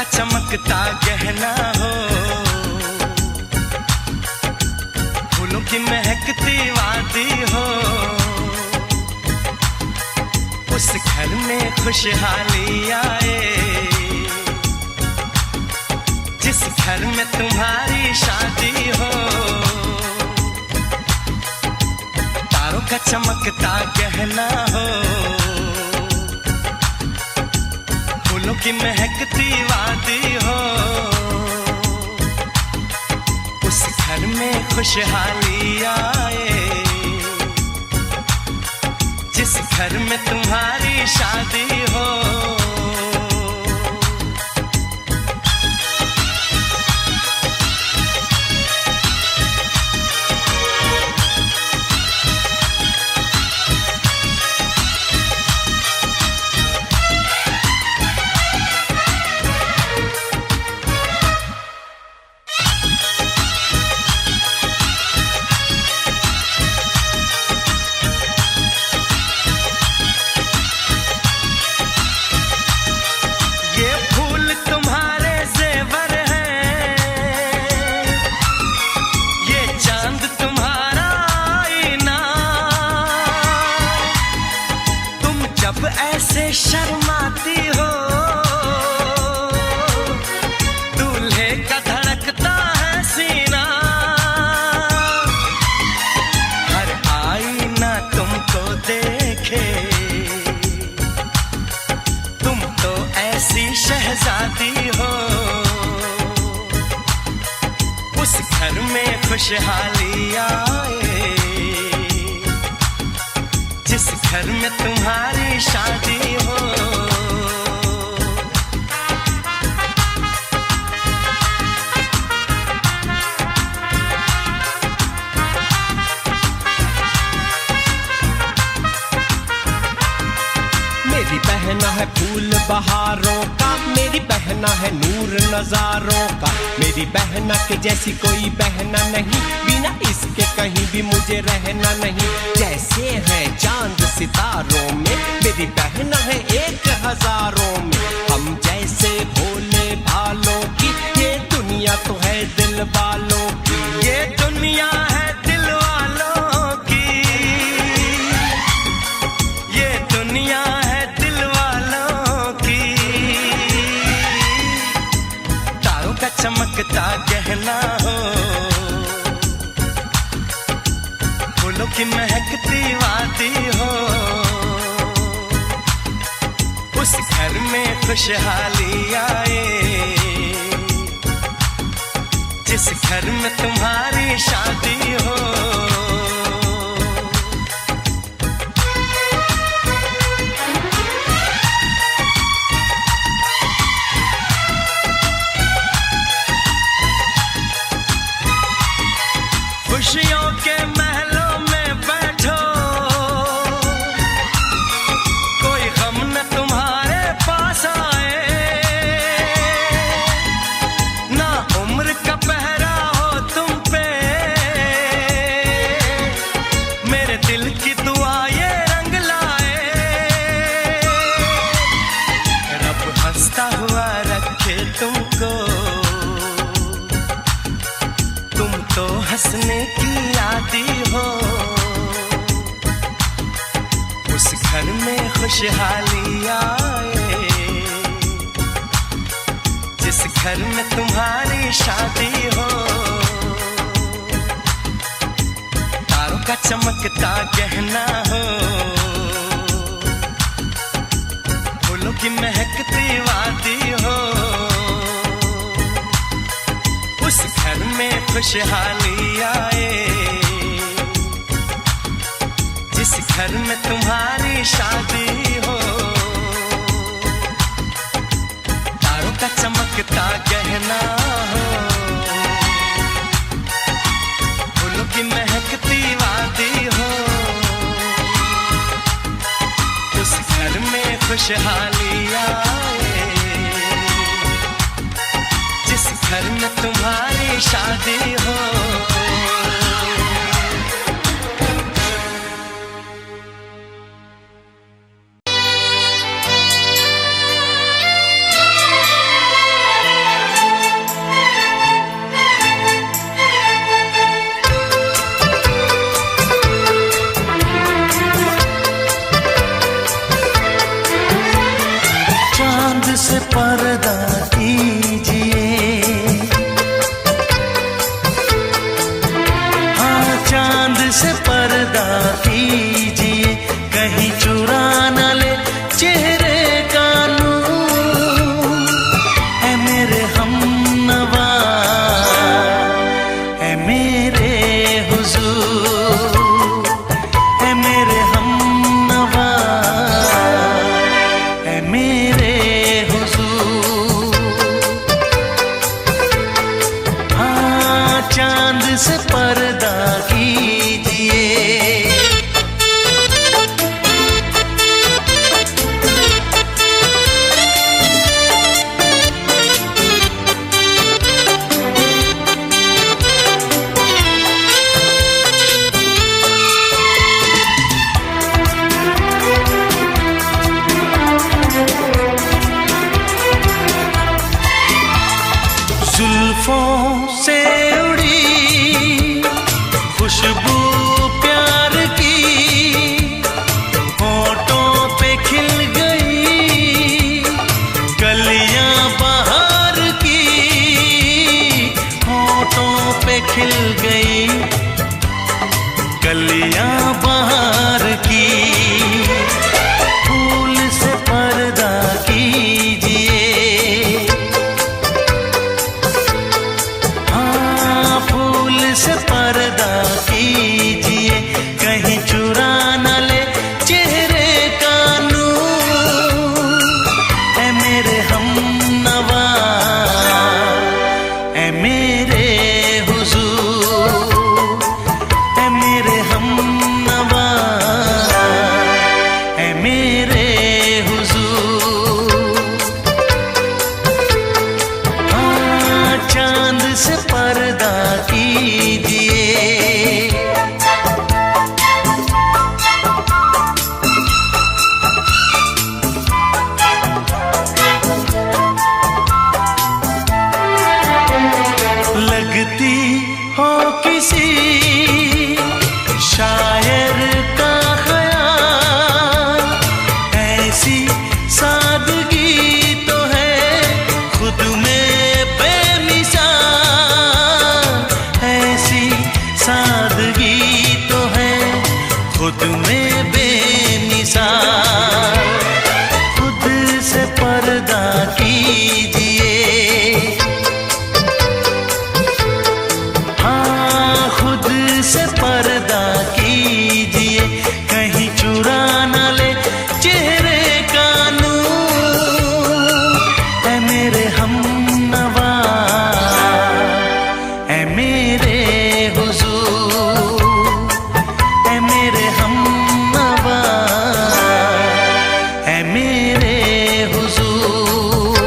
चमकता गहना हो, फूलों की महकती वादी हो, उस घर में खुशहाली आए, जिस घर में तुम्हारी शादी हो। तारों का चमकता गहना हो, फूलों की महकती वादी हो, उस घर में खुशहाली आए, जिस घर में तुम्हारी शादी हो। ऐसे शर्माती हो, दूल्हे का धड़कता है सीना, हर आईना तुमको देखे, तुम तो ऐसी शहजादी हो। उस घर में खुशहाली आए, जिस घर में तुम्हारी शादी हो। मेरी बहना है फूल बहारों का, मेरी बहना है नूर नजारों का, मेरी बहना के जैसी कोई बहना नहीं, बिना इसके कहीं भी मुझे रहना नहीं। जैसे है चांद सितारों में, मेरी बहना है 1000 में, हम जैसे भोले भालों की, ये दुनिया तो है दिल वालों की, ये दुनिया है दिल वालों की, ये दुनिया है दिल वालों की। तारों का चमकता गहना हो, फूलों की महकती वादी हो, उस घर में खुशहाली आए, जिस घर में तुम्हारी शादी हो। खुशियों के महलों में बैठो, कोई गम न तुम्हारे पास आए, ना उम्र का पहरा हो तुम पे, मेरे दिल की दुआ ये रंग लाए, रब हंसता हुआ रखे तुमको, तुम तो हंसने की आदी हो। उस घर में खुशहाली आए, जिस घर में तुम्हारी शादी हो। तारों का चमकता गहना हो, फूलों की महकती वादी हो, उस घर में खुशहाली आए, जिस घर में तुम्हारी शादी हो। तारों का चमकता गहना हो, फूलों की महकती वादी हो, उस घर में खुशहाली आए, जिस घर में तुम्हारी शादी हो। से पर्दा कीजिए, हाँ चांद से पर्दा कीजिए, कहीं चुरा न ले चेहरे का नूर। है मेरे हमनवा, है मेरे हुजूर, है मेरे हमनवा, है मेरे हुजूर। हाँ चांद से पर्दा कीजिए। जुल्फों से उड़ी खुशबू प्यार की, होठों पे खिल गई कलियां बहार की, होठों पे खिल गई कलियां बहार की। फूल से पर्दा कीजिए, से पर्दा कीजिए, कहीं चुरा न ले चेहरे का नूर। है मेरे हमनवा, है मेरे हुजूर, है मेरे हमनवा, है मेरे हुजूर। हाँ चांद से पर्दा कीजिए। लगती हो किसी शायर का ख्याल, ऐसी सादगी तो है खुद में बेमिसाल, ऐसी सादगी तो है खुद में बेमिसाल। खुद से पर्दा कीजिए, हाँ खुद से पर्दा कीजिए, कहीं चुरा न ले चेहरे का नूर। है मेरे हमनवा, है मेरे हुजूर, है मेरे हमनवा, है मेरे हुजूर।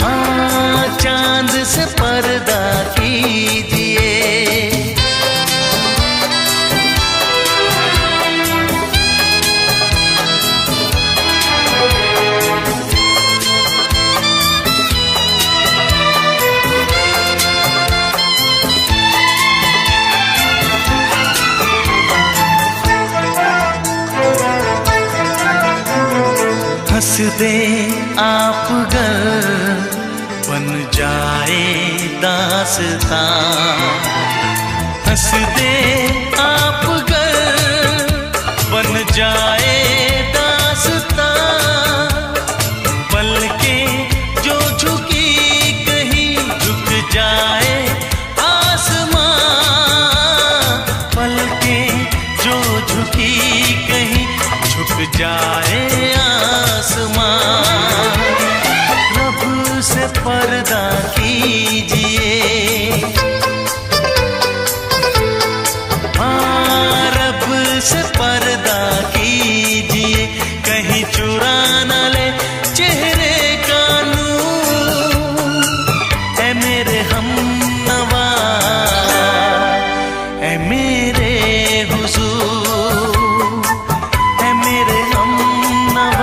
हाँ चांद से पर्दा कीजिए। हंस दे आप गर बन जाए दास्तां, हंस दे आप गर बन जाए दास्तां। पलकें जो झुकी कहीं झुक जाए आसमां, पलकें जो झुकी कहीं झुक जाए आसमां। रब से पर्दा कीजिए, हाँ रब से पर्दा कीजिए, कहीं चुरा न ले चेहरे का नूर। है मेरे हमनवा, है मेरे हुजूर, है मेरे हमनवा,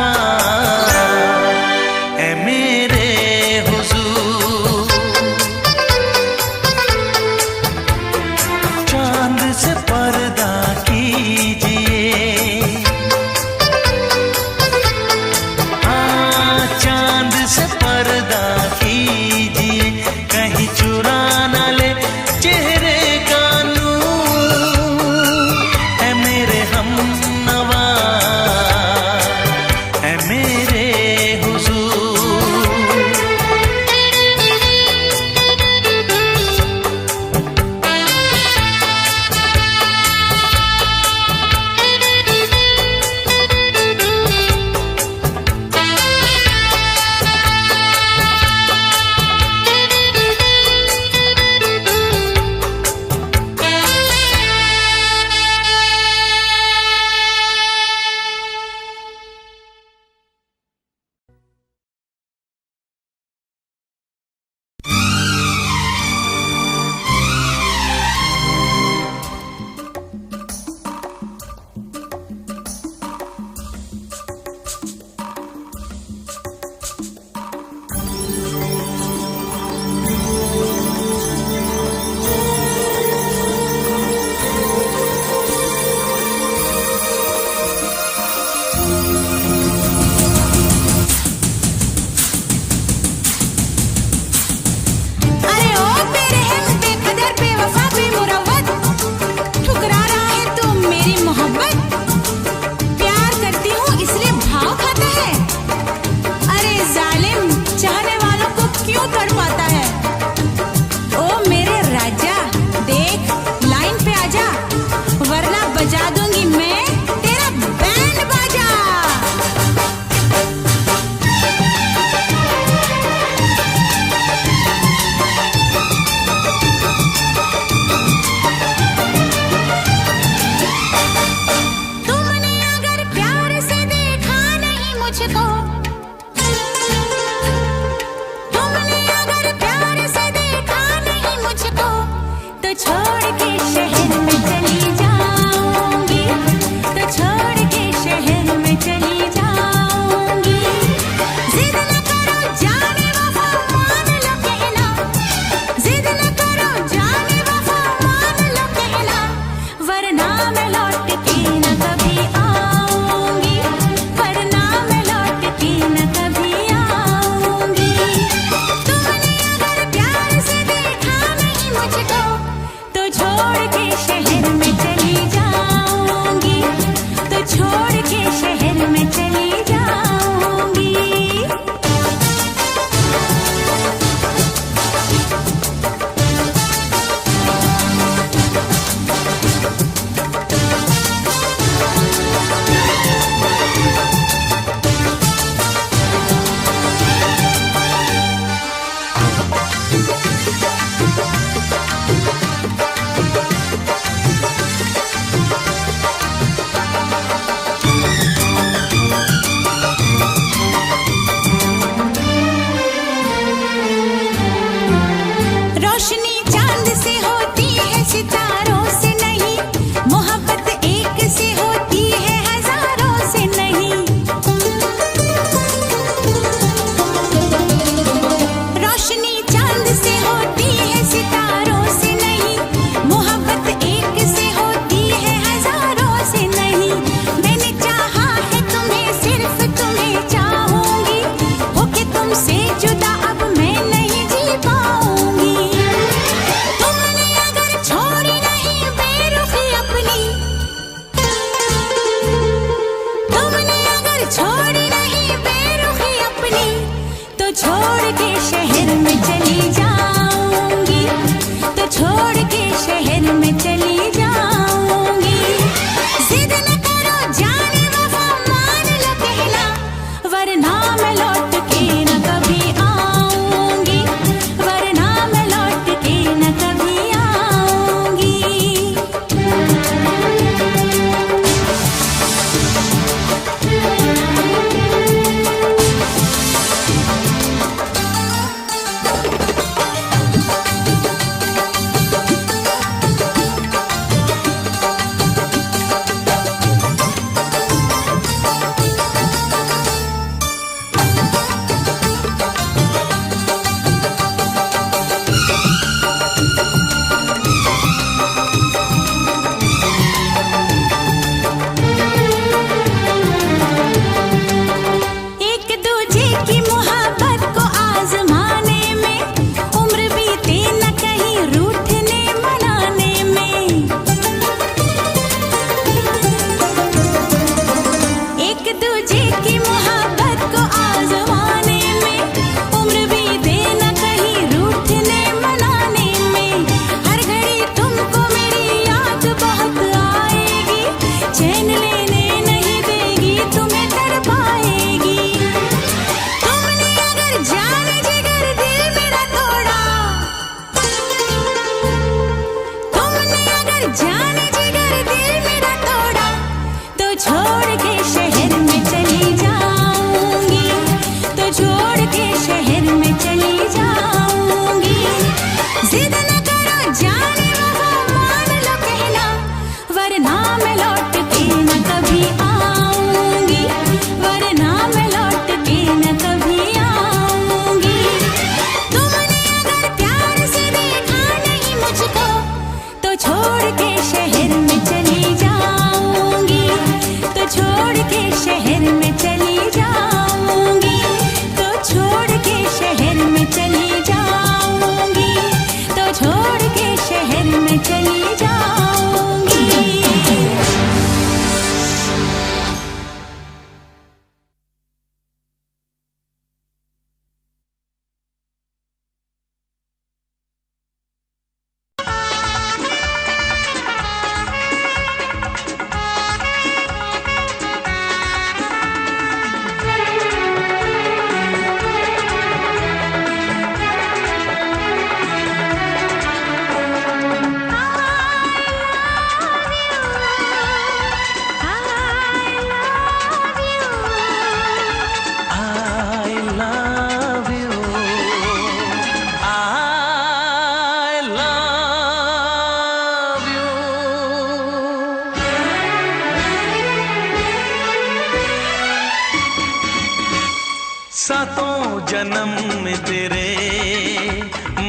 सातों जन्म में तेरे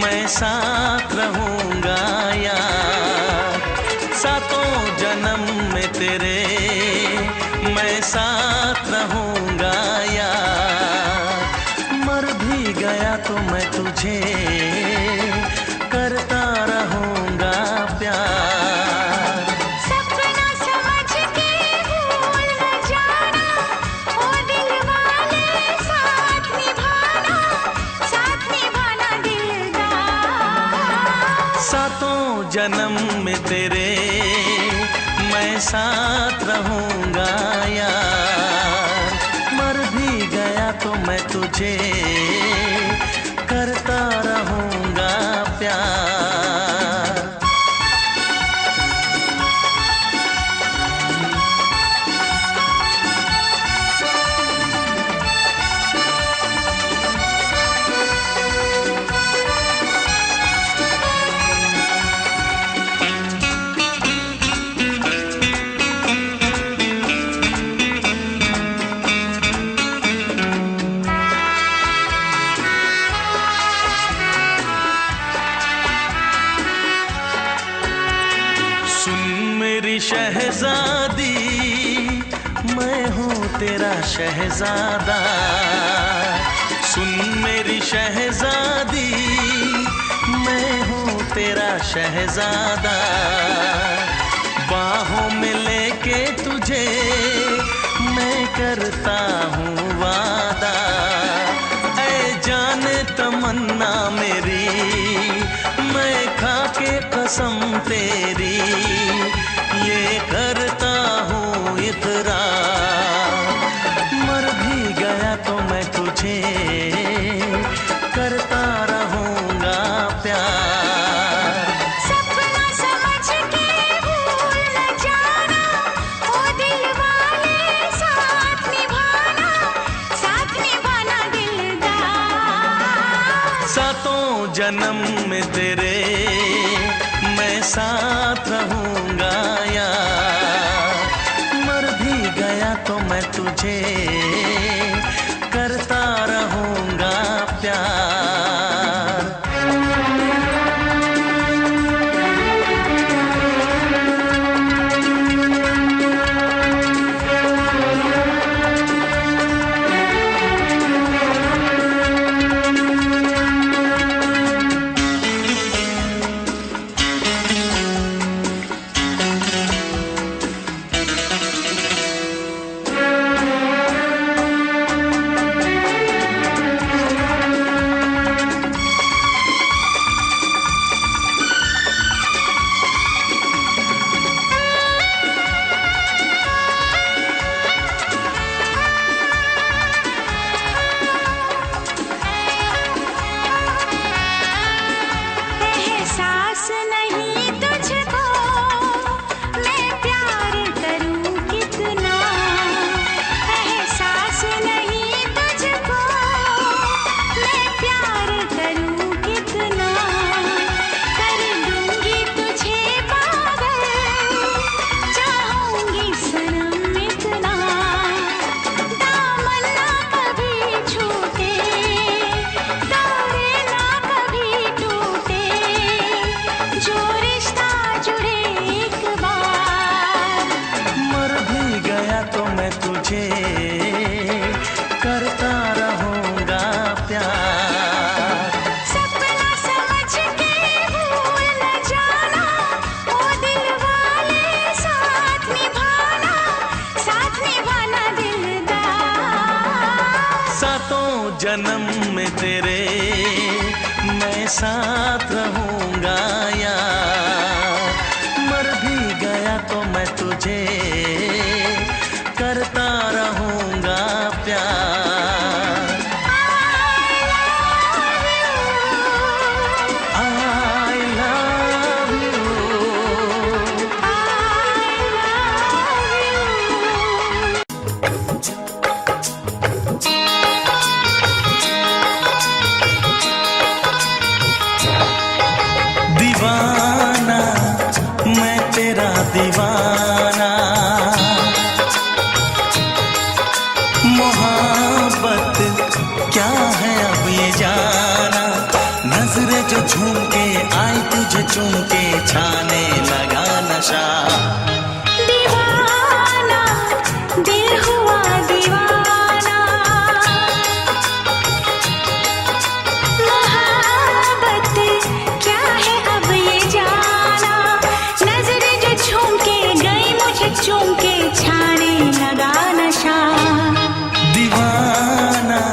मैं साथ रहूंगा यार, सातों जन्म में तेरे मैं साथ रहूंगा यार। मर भी गया तो मैं तुझे करता रहूंगा प्यार। सपना समझ के भूल न जाना, ओ दिल वाले साथ निभाना दिलदार। सातों जन्म में तेरे मैं साथ रहूंगा यार, मर भी गया तो मैं तुझे करता रहूंगा प्यार। शहजादी मैं हूँ तेरा शहजादा, सुन मेरी शहजादी मैं हूँ तेरा शहजादा। बाहों में लेके तुझे मैं करता हूँ वादा, ऐ जाने तमन्ना मेरी मैं खा के कसम तेरी ये करता हूँ इकरार। मर भी गया तो मैं तुझे करता रहूंगा प्यार। सपना समझ के भूल न जाना, ओ दिल वाले साथ निभाना दिलदार। सातों जन्म में तेरे मैं साथ रहूंगा यार, मर भी गया तो मैं तुझे करता रहूंगा प्यार। करता रहूंगा प्यार। सपना समझ के भूल न जाना, ओ दिल वाले साथ निभाना दिलदार। सातों जन्म में तेरे मैं साथ रहूंगा यार, मर भी गया तो मैं तुझे करता रहूंगा प्यार। I love you, दीवाना मैं तेरा दीवाना, मोहब्बत तुझे चूम के छाने लगा नशा। दीवाना दिल हुआ दीवाना, मोहब्बत क्या है अब ये जाना। नजरें जो झूम के गई मुझे चूम के छाने लगा नशा। दीवाना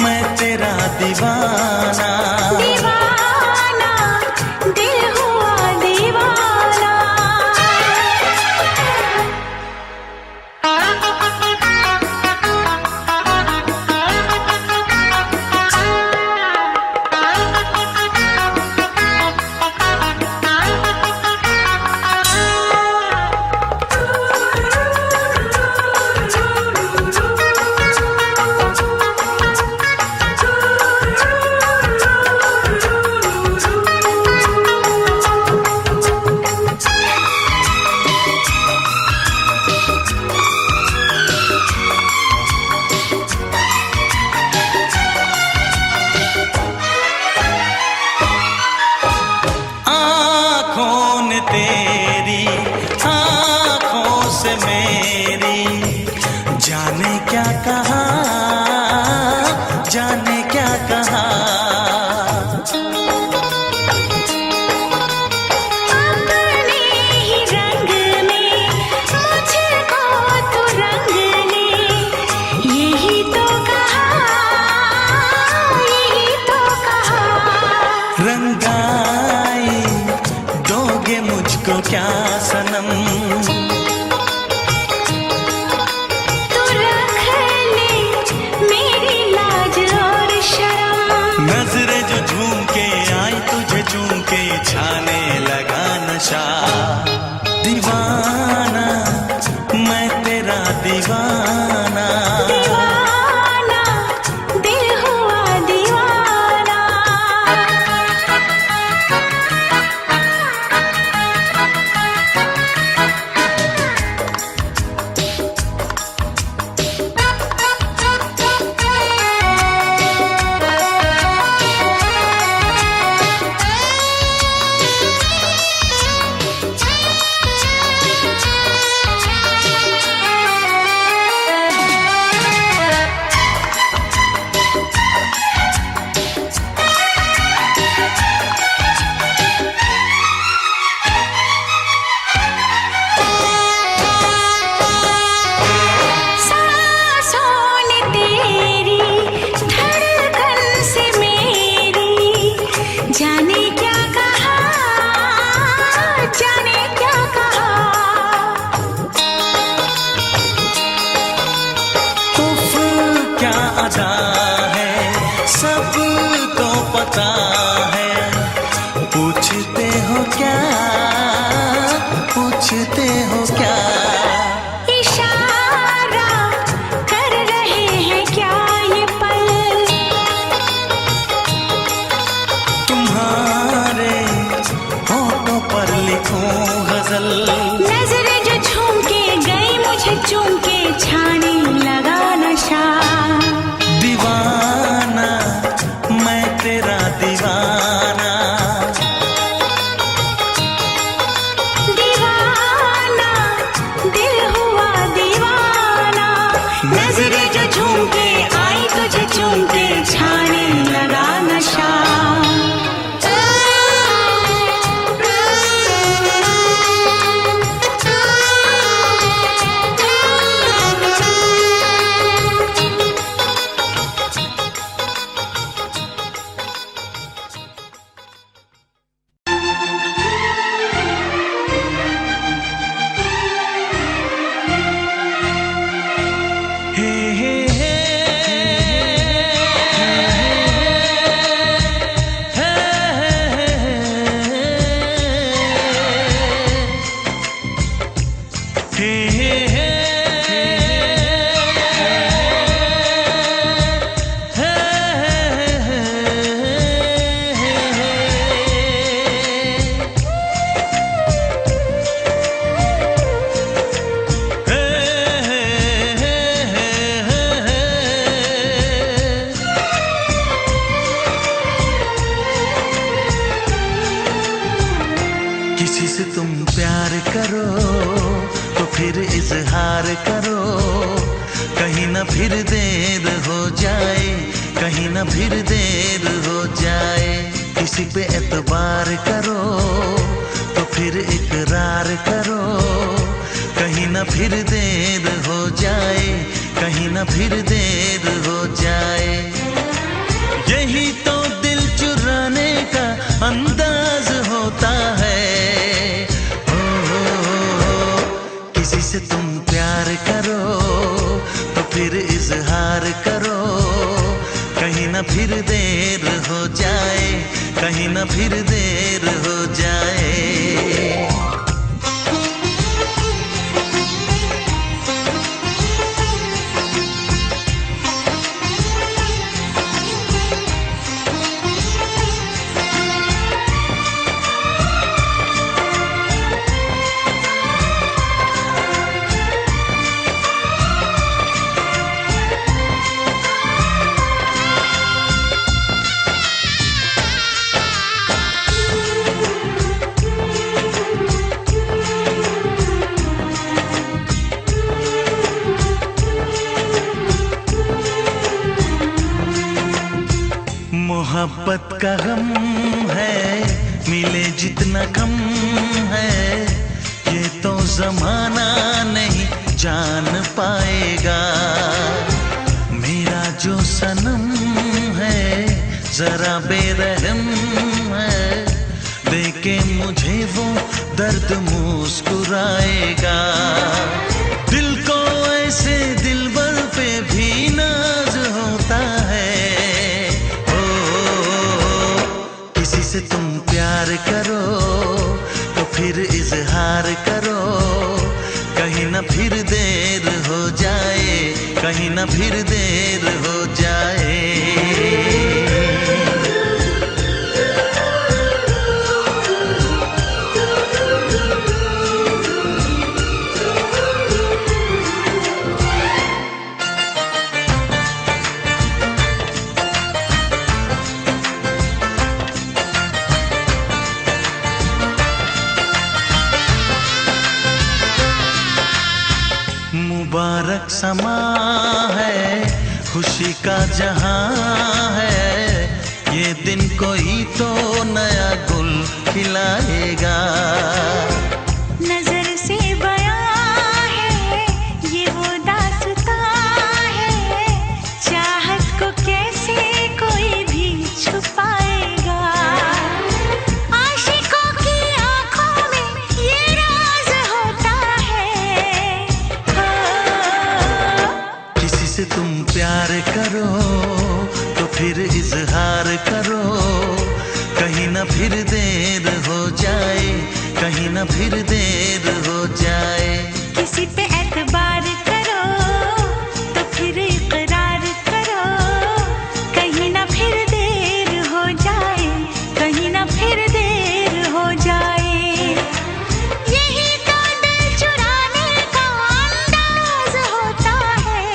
मैं तेरा दीवाना, दीवाना दिल हुआ दीवाना। आँखों ने तेरी आँखों से मेरी जाने क्या कहा, जाने क्या कहा। अपने ही रंग में मुझको तो रंग ने यही तो कहा, यही तो कहा। रंगाई दोगे मुझको क्या सनम, तू रख ले मेरी लाज और शर्म। नजरें जो झूम के आई तुझे चूम के छाने लगा नशा। दीवाना मैं तेरा दीवाना, दीवाना दिल हुआ दीवाना। सांसों ने तेरी धड़कन से मेरी जाने क्या कहा, जाने क्या कहा। उफ क्या अदा है सबको पता है। पूछते हो क्या, पूछते हो क्या। इशारा कर रहे हैं क्या ये पल, तुम्हारे होठों पर लिखूं गजल। नजरें जो झूम के गई मुझे चूम के छाने लगा नशा। दीवाना मैं तेरा दीवाना, दीवाना दिल हुआ दीवाना। नजरें जो झूम के आई तुझे चूम के छाने लगा नशा। हे हे हे करो, कहीं ना फिर देर हो जाए, कहीं ना फिर देर हो जाए। किसी पे एतबार करो तो फिर इकरार करो, कहीं ना फिर देर हो जाए, कहीं ना फिर देर हो जाए। यही तो दिल चुराने का अंदाज होता है। किसी से तुम प्यार करो तो फिर इजहार करो, कहीं ना फिर देर हो जाए, कहीं ना फिर देर हो जाए। मोहब्बत का गम है, मिले जितना कम है, ये तो जमाना नहीं जान पाएगा। मेरा जो सनम है जरा बेरहम है, देखे मुझे वो दर्द मुस्कुराएगा। दिल को ऐसे दिलबर पे भी नाज होता है। से तुम प्यार करो तो फिर इजहार करो, कहीं ना फिर देर हो जाए, कहीं ना फिर देर हो जाए। मुबारक समा है, खुशी का जहां है, ये दिन कोई तो नया गुल खिलाएगा। नजर से बयां है ये वो दास्तां है, चाहत को कैसे कोई भी छुपाएगा। आशिकों की आंखों में ये राज होता है। किसी से तुम प्यार करो तो फिर इजहार करो, कहीं ना फिर देर हो जाए, कहीं ना फिर देर हो जाए। किसी पे एतबार करो तो फिर इकरार करो, कहीं ना फिर देर हो जाए, कहीं ना फिर देर हो जाए। यही तो दिल चुराने का अंदाज होता है।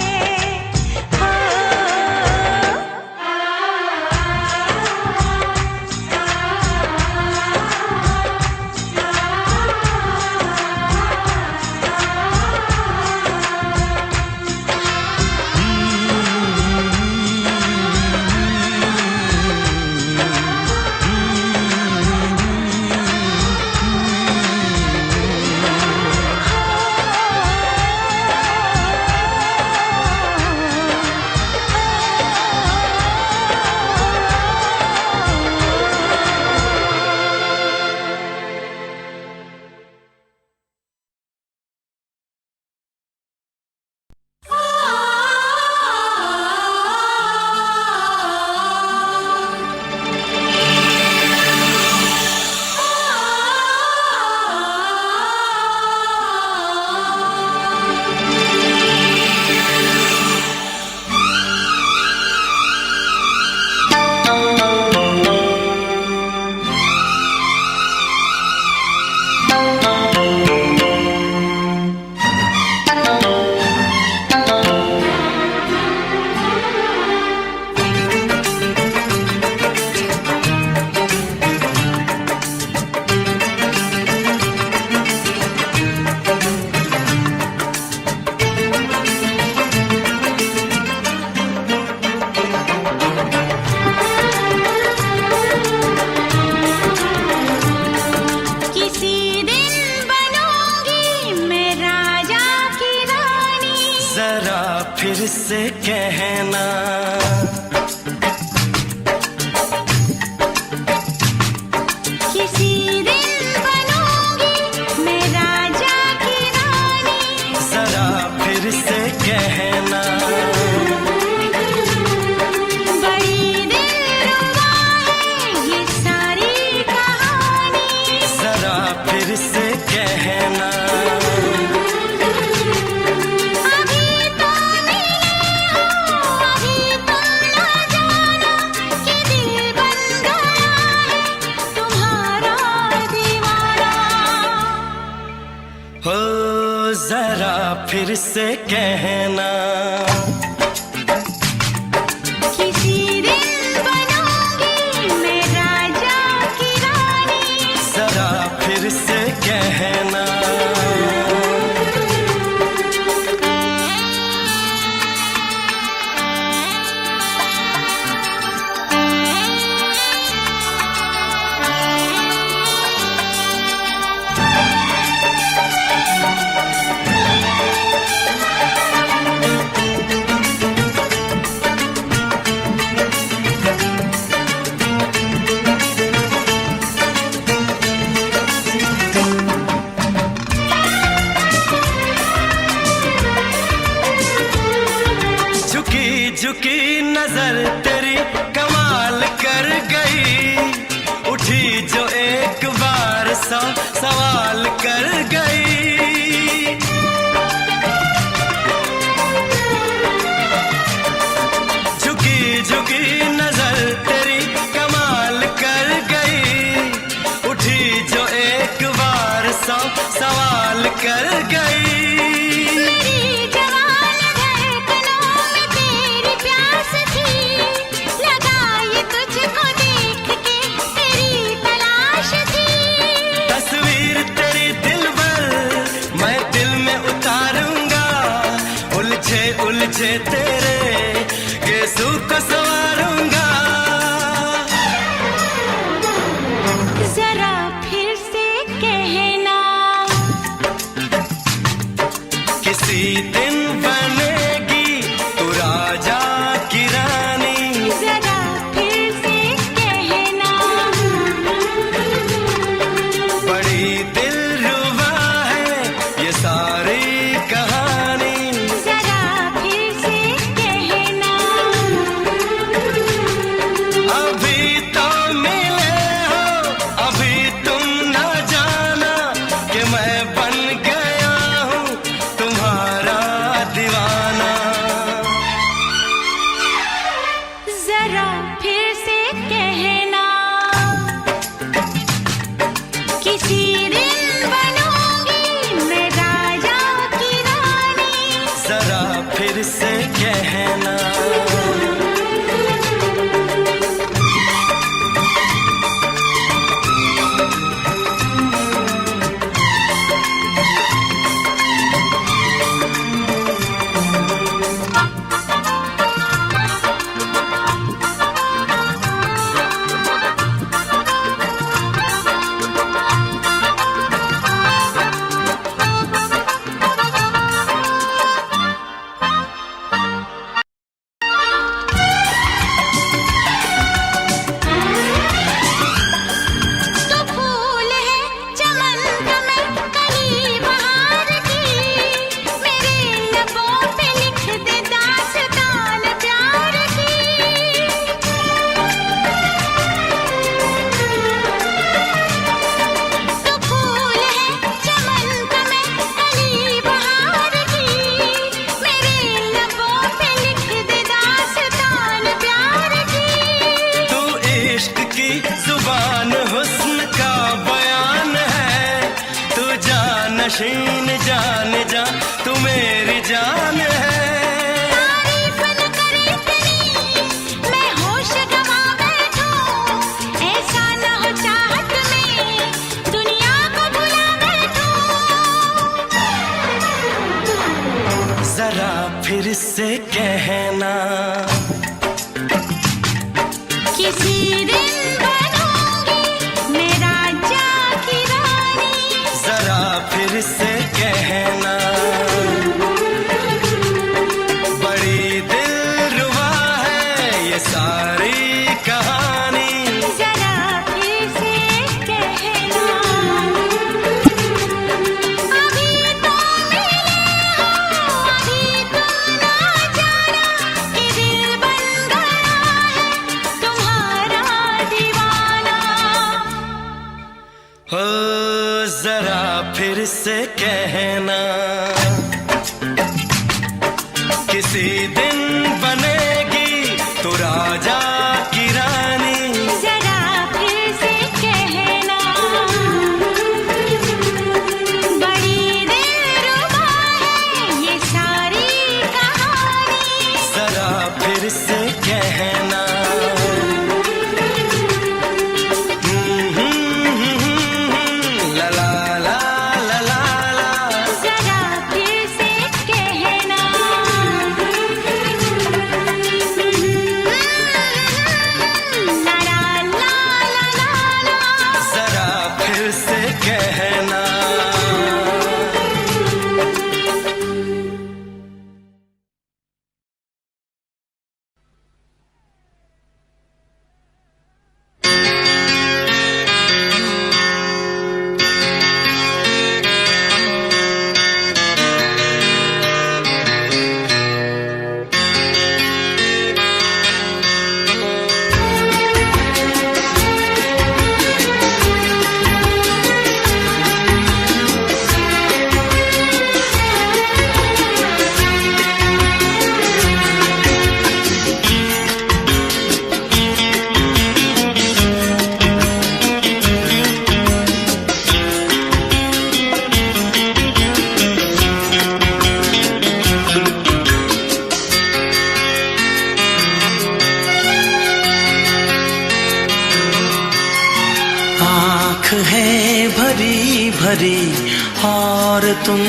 फिर से कहना। किसी दिन बनूंगी मैं राजा की रानी, जरा फिर से कहना। बड़ी दिलरुबा है ये सारी कहानी, जरा फिर से कहना। अभी तो मिले हो, अभी तुम ना जाना कि दिल बन गया है तुम्हारा दीवाना। हो जरा फिर से कहना। किसी दिन बनूंगी मैं राजा की रानी, जरा फिर से कहना। झुकी झुकी नजर तेरी कमाल कर गई, उठी जो एक बार सौ सवाल कर गई। झुकी झुकी नजर तेरी कमाल कर गई, उठी जो एक बार सौ सवाल कर गई। मेरी जवान धड़कनों में तेरी प्यास थी, लगाई तुझको देख के तेरी तलाश थी। तस्वीर तेरी दिल भर मैं दिल में उतारूंगा, उलझे उलझे तेरे गेसू को संवारूंगा। जरा फिर से कहना, किसी दिन बनेगी तू राजा की रानी, जरा फिर से कहना। बड़ी दिलरुबा है ये सारी कहानी। जरा फिर से कहना, अभी तो मिले हो, अभी तुम ना जाना कि मैं बन गया हूँ तुम्हारा दीवाना। जरा फिर से कहना, किसी दिन बनूंगी मैं राजा की रानी, जरा फिर से कहना। तो फूल है चमन का मैं कली बहार की, मेरे लबों पे लिख दे दास्तान प्यार की। तो फूल है चमन का मैं कली बहार की, मेरे लबों पे लिख दे दास्तान प्यार की। तू इश्क की जुबान हुस्न का बयान है, तू जानशीन जान जा तू मेरी जान है। तारीफ न करे इतनी मैं होश गवा बैठूं, ऐसा न हो चाहत में दुनिया को भुला बैठूं। जरा फिर से कहना, किसी दिन बनूंगी मैं राजा की रानी, जरा फिर से कहना। बड़ी से कहना, किसी दिन बनेगी तू राजा की रानी। जरा फिर से कहना, बड़ी दिलरुबा है ये सारी कहानी। जरा फिर से कहना, ला ला ला ला ला ला। जरा फिर से कहना, ला ला ला ला ला। जरा फिर से कहना। आँख है भरी भरी और तुम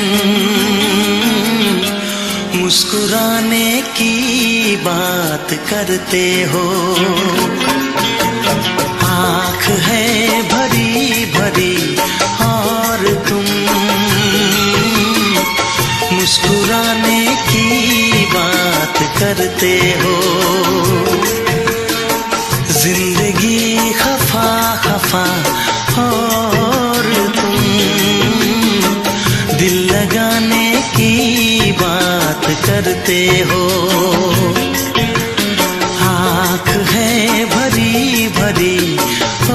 मुस्कुराने की बात करते हो। आँख है भरी भरी और तुम मुस्कुराने की बात करते हो। जिंदगी खफा खफा और तुम दिल लगाने की बात करते हो। आँख है भरी भरी और तुम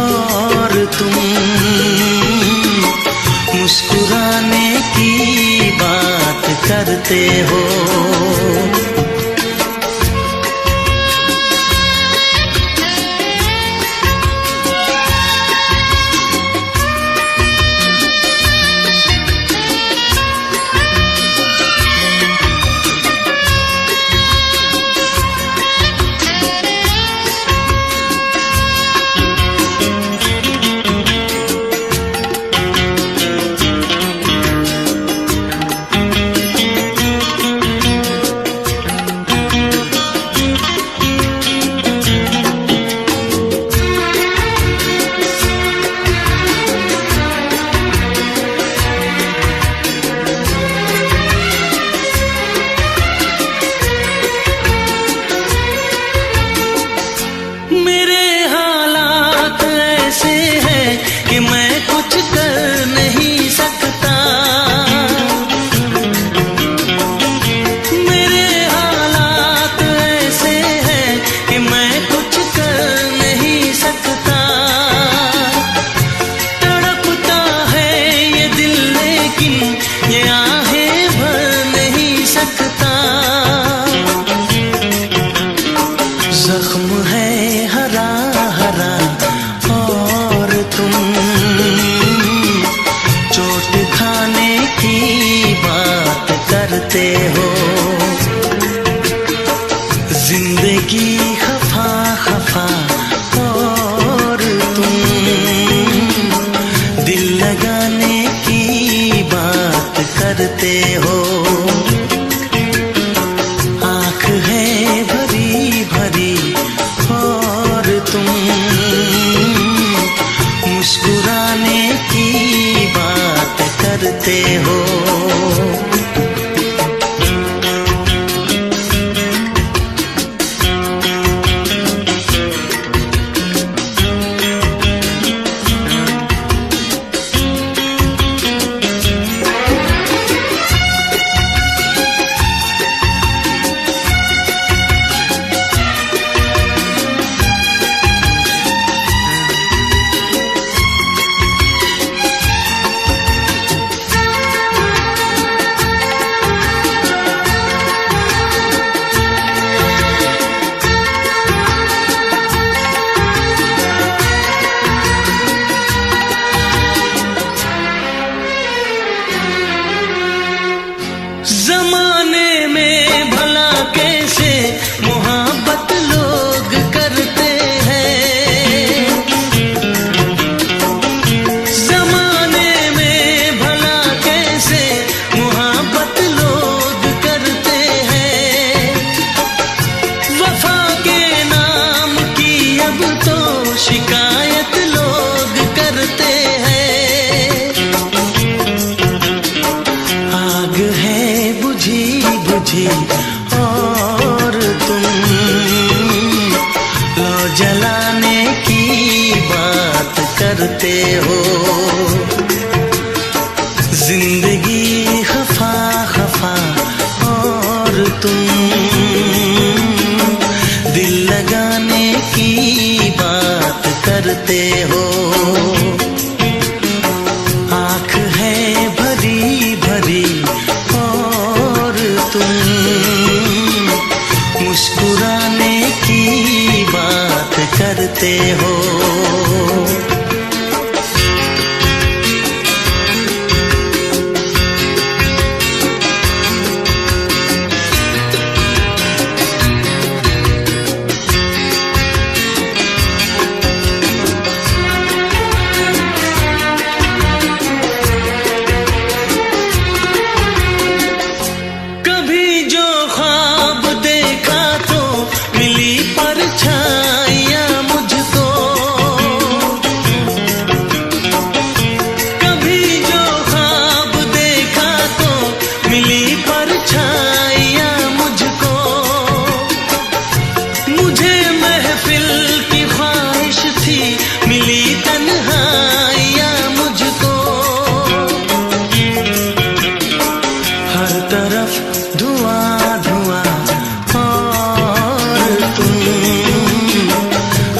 मुस्कुराने की बात करते हो। शिकायत लोग करते हैं। आग है बुझी बुझी और तुम लो जलाने की बात करते हो। जिंदगी खफा खफा और तुम दिल लगाने की बात करते हो। आँख है भरी भरी और तुम मुस्कुराने की बात करते हो।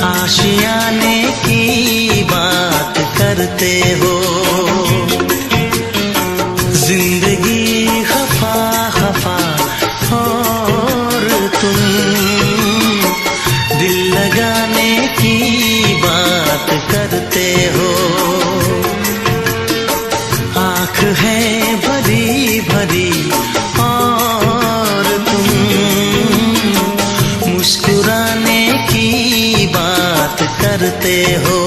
आशियाने की बात करते हो। जिंदगी खफा खफा और तुम दिल लगाने की बात करते हो। आँख है भरी भरी और तुम मुस्कुराने की बात करते हो।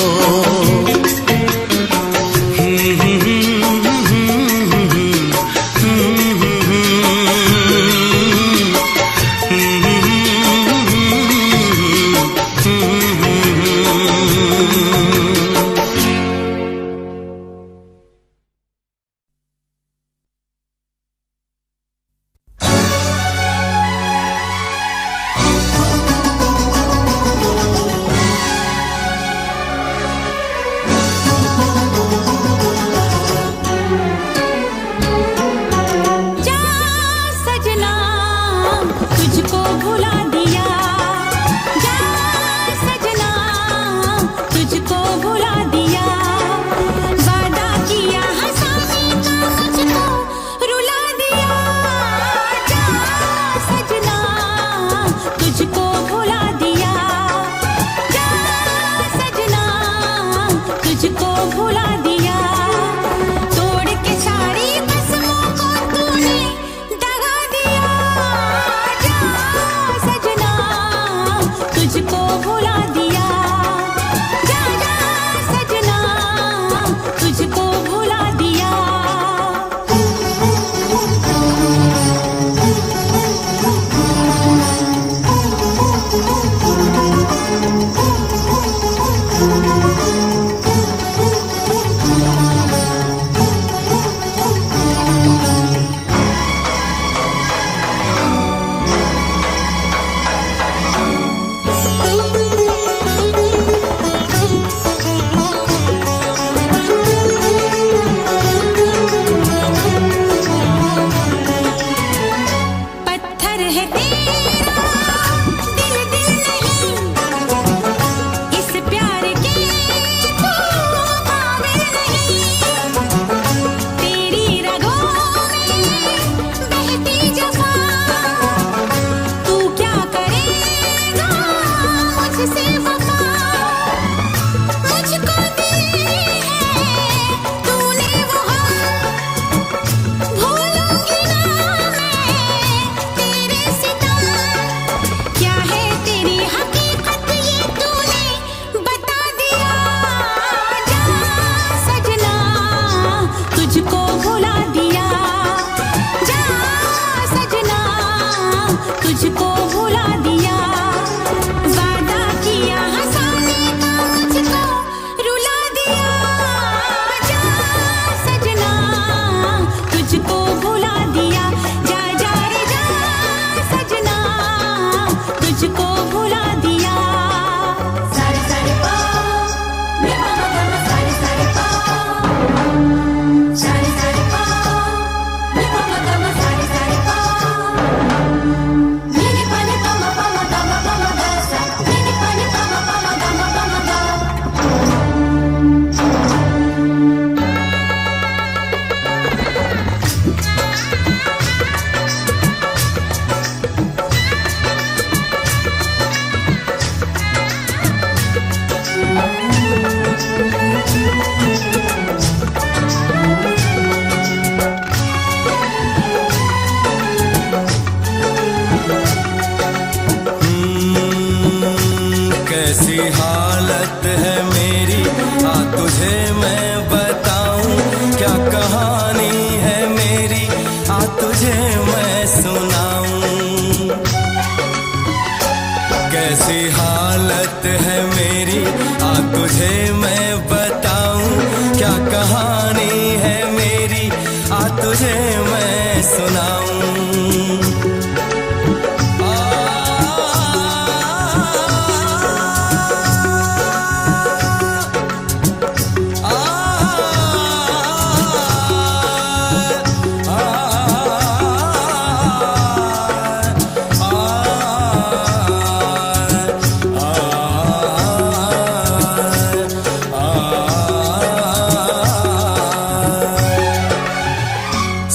तुझको भुला दिया। सारे सारे पा रे पा मा गा मा, सारे सारे पा, सारे सारे पा रे पा मा गा मा, सारे सारे पा, नी नी पा नी पा मा गा मा गा सा, नी नी पा नी पा मा गा मा गा। कैसी हालत है मेरी, आ तुझे मैं बताऊं, क्या कहानी है मेरी, आ तुझे मैं सुनाऊं। कैसी हालत है मेरी, आ तुझे मैं बताऊं, क्या कहानी है मेरी, आ तुझे मैं सुनाऊं।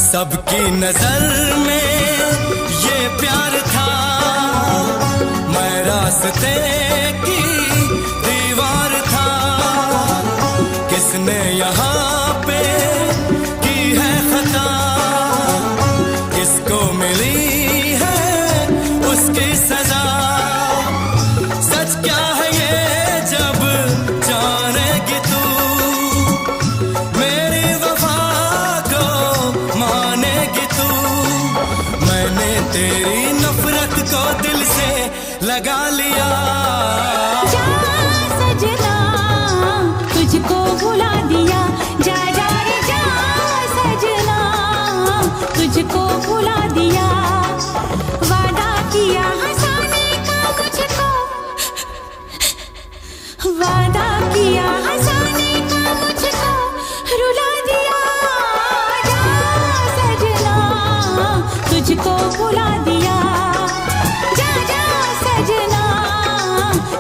सबकी नजर में ये प्यार था, मैं रास्ते की दीवार था। किसने यहाँ पे की है खता, किसको मिली है उसकी सजा। सच क्या है ये जब जानेगी तू, मेरी वफा को मानेगी तू। मैंने तेरी नफरत को दिल से लगा लिया। जा सजना तुझको भुला दिया, जा जा रे जा सजना तुझको भुला दिया। वादा किया हंसाने का मुझको, वादा किया हंसाने का मुझको रुला दिया। जा सजना तुझको भुला दिया, जा जा सजना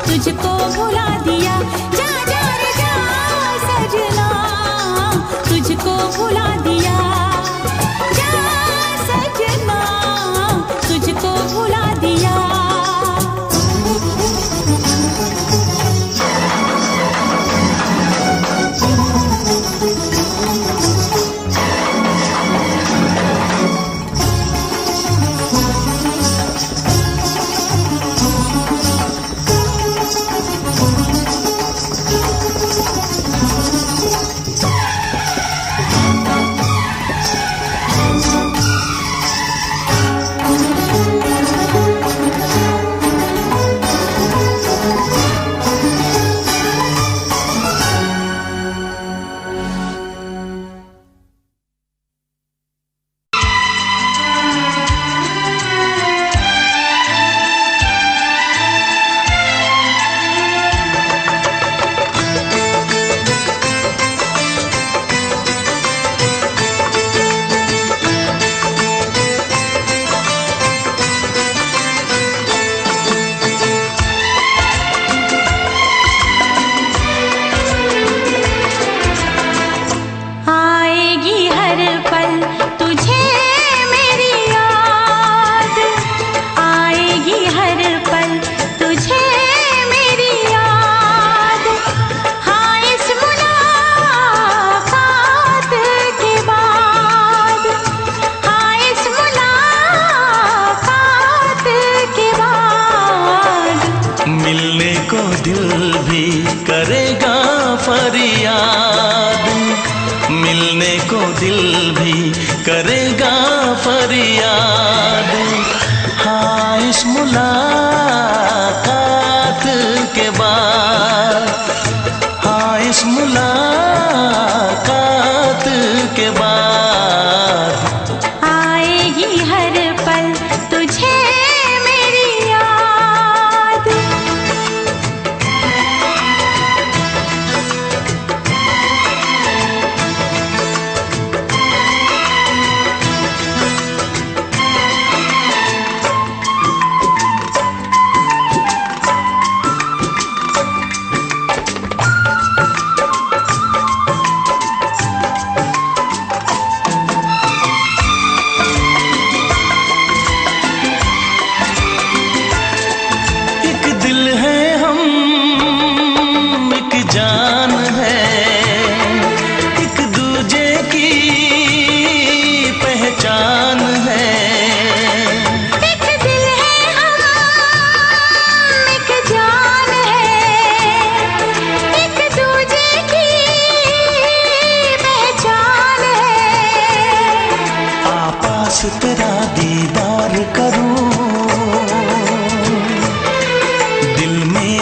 तुझको भुला दिया। जा जा रे जा सजना तुझको भुला दिया, जा सजना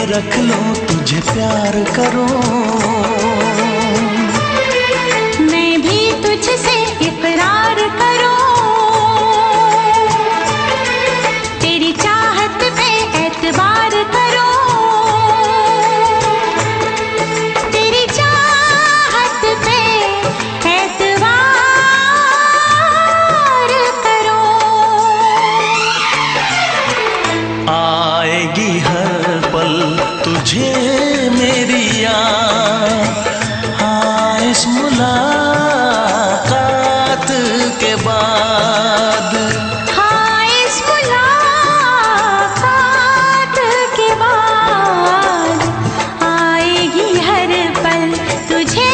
रख लूं, तुझे प्यार करूं। मैं भी तुझसे इकरार करूं, तेरी चाहत पे एतबार करूं, तेरी चाहत पे एतबार करूं। आएगी हर पल तुझे मेरी याद, हाँ इस मुलाकात के बाद। हाँ इस मुलाकात के बाद आएगी हर पल तुझे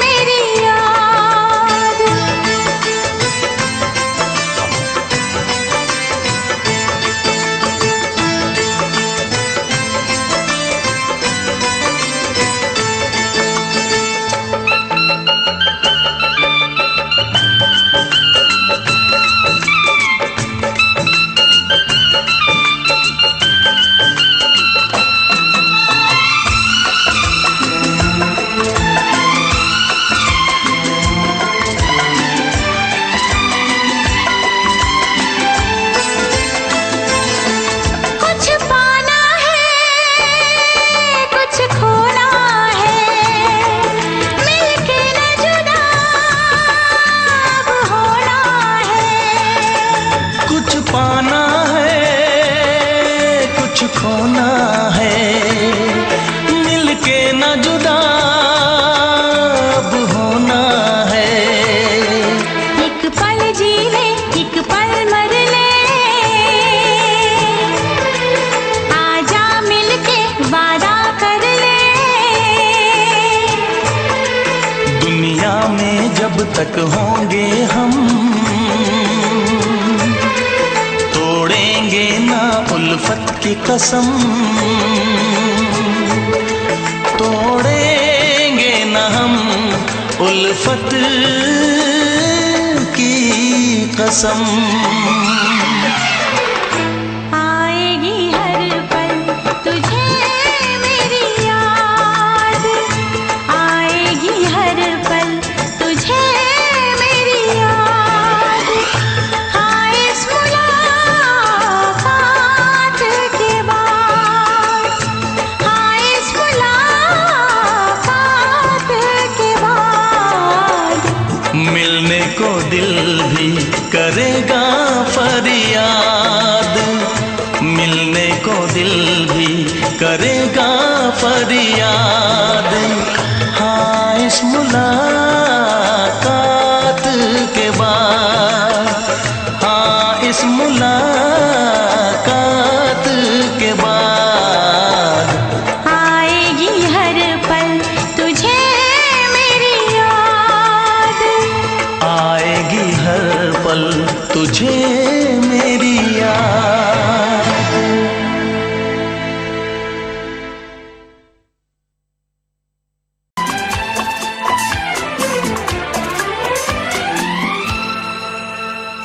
मेरी याद। कुछ पाना है, कुछ खोना है, मिलके न जुदा अब होना है। कुछ पाना है, कुछ खोना है, मिलके न जुदा अब होना है। एक पल जी ले, एक पल मर ले, आजा मिलके वादा कर ले। दुनिया में जब तक होंगे हम, तोड़ेंगे ना उल्फत की कसम, तोड़ेंगे ना हम उल्फत की कसम। आएगी हर पल तुझे मेरी याद, आएगी हर पल तुझे मेरी याद। हाँ इस मुलाकात के बाद, हाँ इस मुलाकात के बाद मिलने को दिल भी करेगा फरियाद, मिलने को दिल भी करेगा फरियाद। हाँ इस मुलाकात के बाद, हाँ इस मुलाकात के बाद आएगी हर पल तुझे मेरी याद। आएगी हर पल तुझे मेरी याद।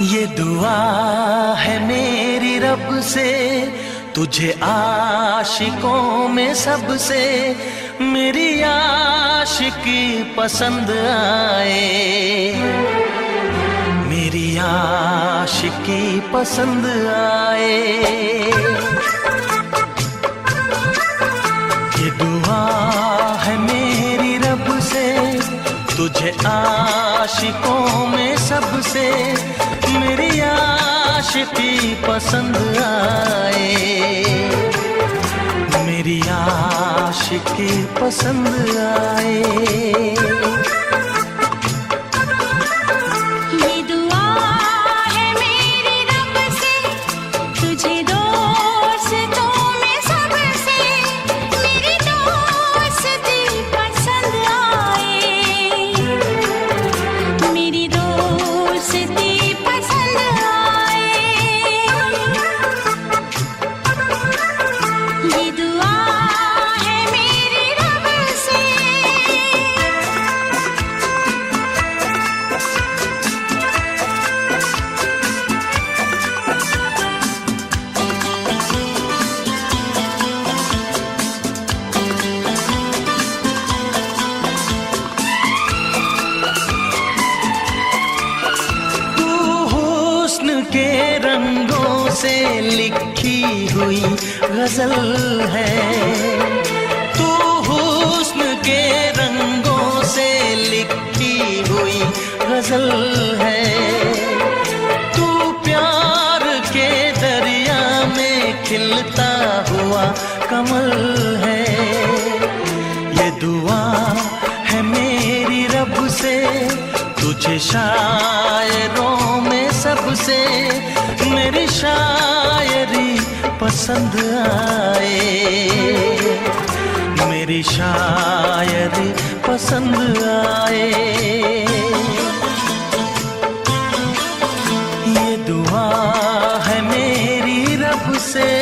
ये दुआ है मेरी रब से, तुझे आशिकों में सबसे मेरी आशिकी पसंद आए, मेरी आशिकी पसंद आए। ये दुआ है मेरी रब से, तुझे आशिकों में सबसे मेरी आशिकी पसंद आए, मेरी आशिकी पसंद आए। ये दुआ है मेरी रब से, तुझे दोस्तों में सबसे मेरी दोस्ती पसंद आए, मेरी दोस्ती पसंद आए। ये दुआ है मेरी रब से। गजल है। तू हुस्न के रंगों से लिखी हुई गजल है। तू प्यार के दरिया में खिलता हुआ कमल है। ये दुआ है मेरी रब से, तुझे शायरों में सबसे मेरी शायरी पसंद आए, मेरी शायरी पसंद आए। ये दुआ है मेरी रब से।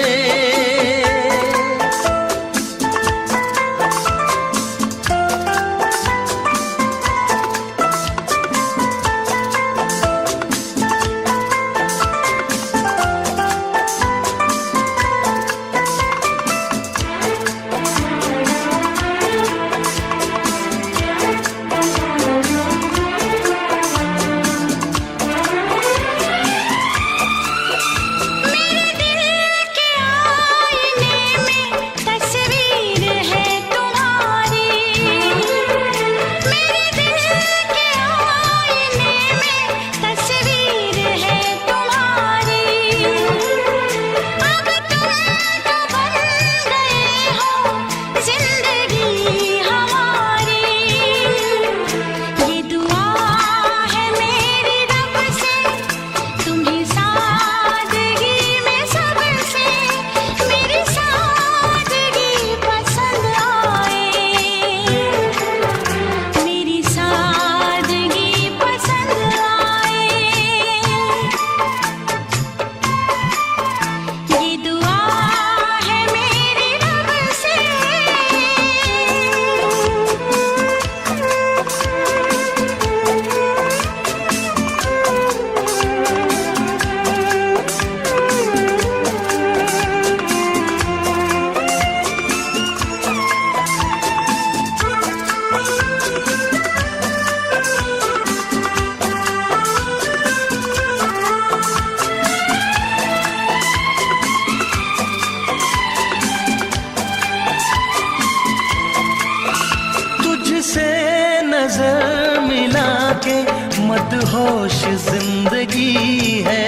नजर मिला के मदहोश जिंदगी है।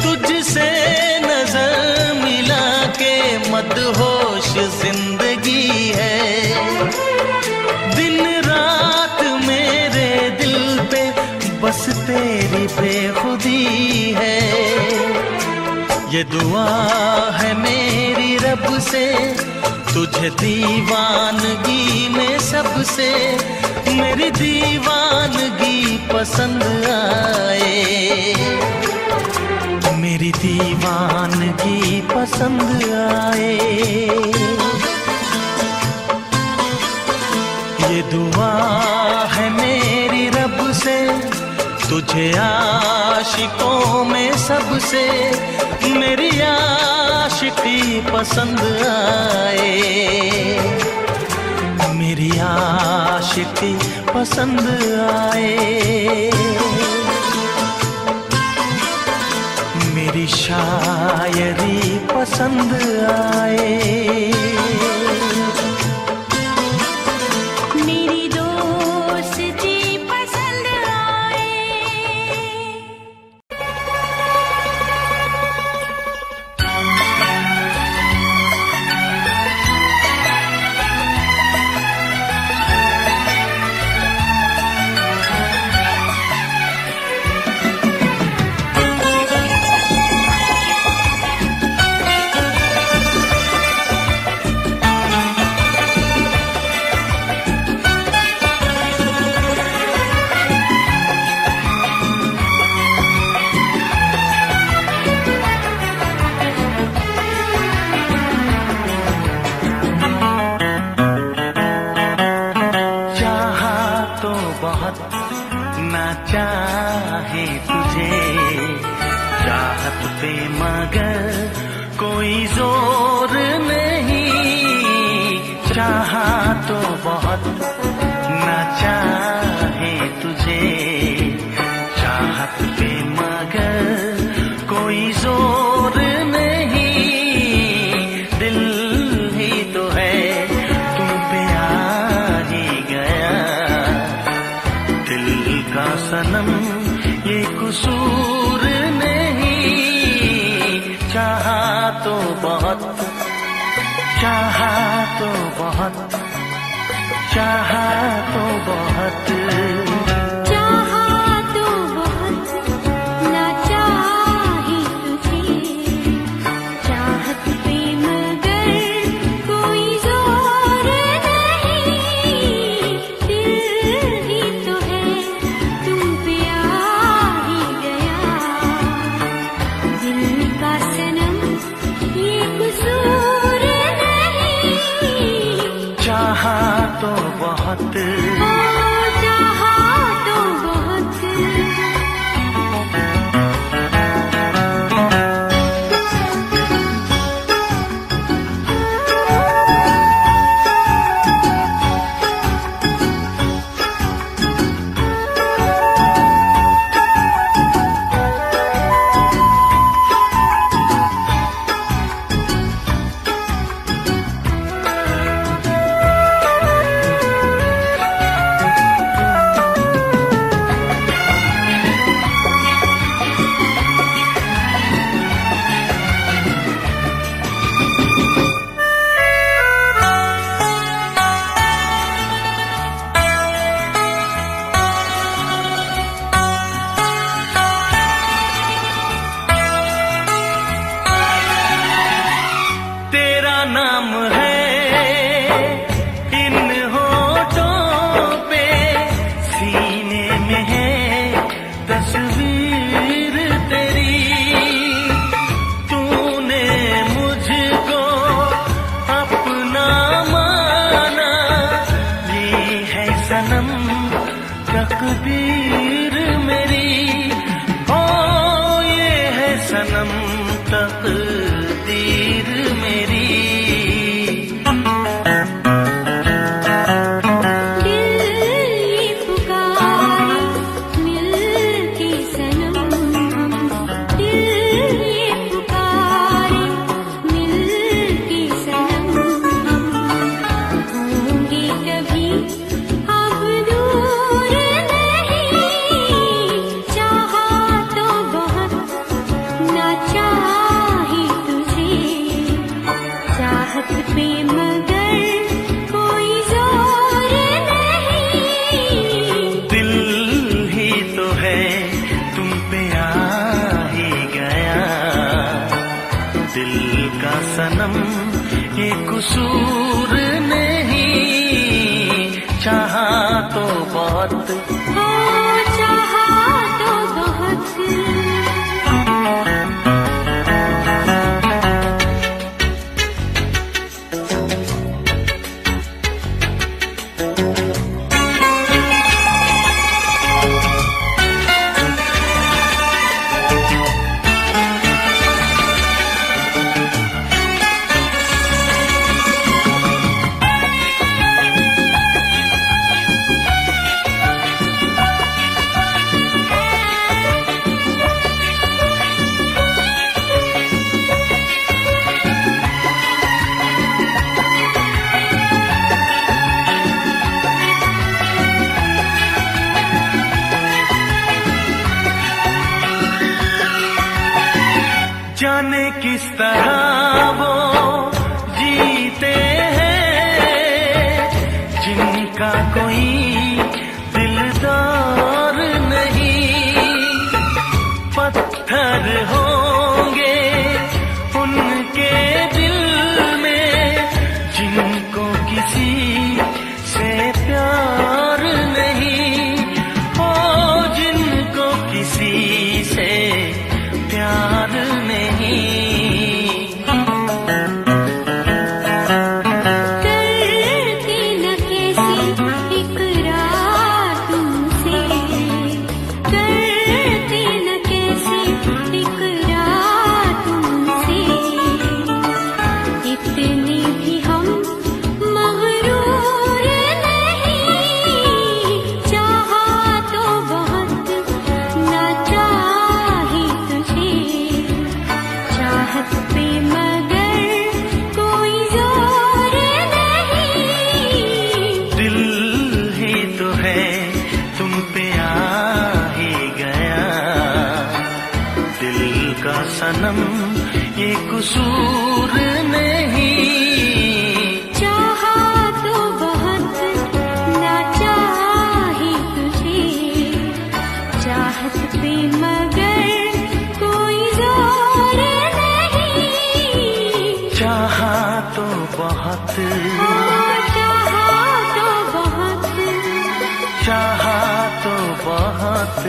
तुझसे नजर मिला के मदहोश जिंदगी है। दिन रात मेरे दिल पे बस तेरी बेखुदी है। ये दुआ है मेरी रब से, तुझे दीवानगी में सबसे मेरी दीवानगी पसंद आए, मेरी दीवानगी पसंद आए। ये दुआ है मेरी रब से, तुझे आशिकों में सबसे मेरी आशिकी पसंद आए, मेरी आशिकी पसंद आए। मेरी शायरी पसंद आए। चाहे तुझे चाहत पे मगर कोई जोर नहीं, चाहा तो बहुत ना चाहे तुझे चाहत पे मगर कोई जोर नहीं। कसूर नहीं। चाहा तो बहुत, चाहा तो बहुत, चाहा तो बहुत, चाहा तो बहुत, ना चाही तुझे। चाहत पे मगर कोई जोर नहीं। दिल ही तो है तुम पे आ ही गया। दिल का सनम ये कसूर नहीं। चाहा तो बहुत, चाहा तो बहुत। तेरा नाम है इन होठों पे, सीने में है तस्वीर तेरी। तूने मुझको अपना माना, ये है सनम तकदीर मेरी। ओ ये है सनम तकदीर मेरी। दिल ये पुकारे मिलके सनम हम। दिल ये पुकारे मिलके सनम हम। होंगे कभी अब दूर नहीं। चाहा तो बहुत, ना चाही तुझे। चाहत पे मगर कोई जोर नहीं। दिल ही तो है तुम पे आ ही गया। दिल का सनम ये कसूर नहीं। चाहा तो बहुत, चाहा तो बहुत। जाने किस तरह वो जीते हैं जिनका कोई दिलदार नहीं। पत्थर होंगे उनके दिल में जिनको किसी से प्यार नहीं। ओ जिनको किसी से प्यार नहीं। सनम ये कसूर नहीं। चाहा तो बहुत ना चाही तुझे, चाहत पे मगर कोई जोर नहीं। चाहा तो बहुत, चाहा तो बहुत, चाहा तो बहुत।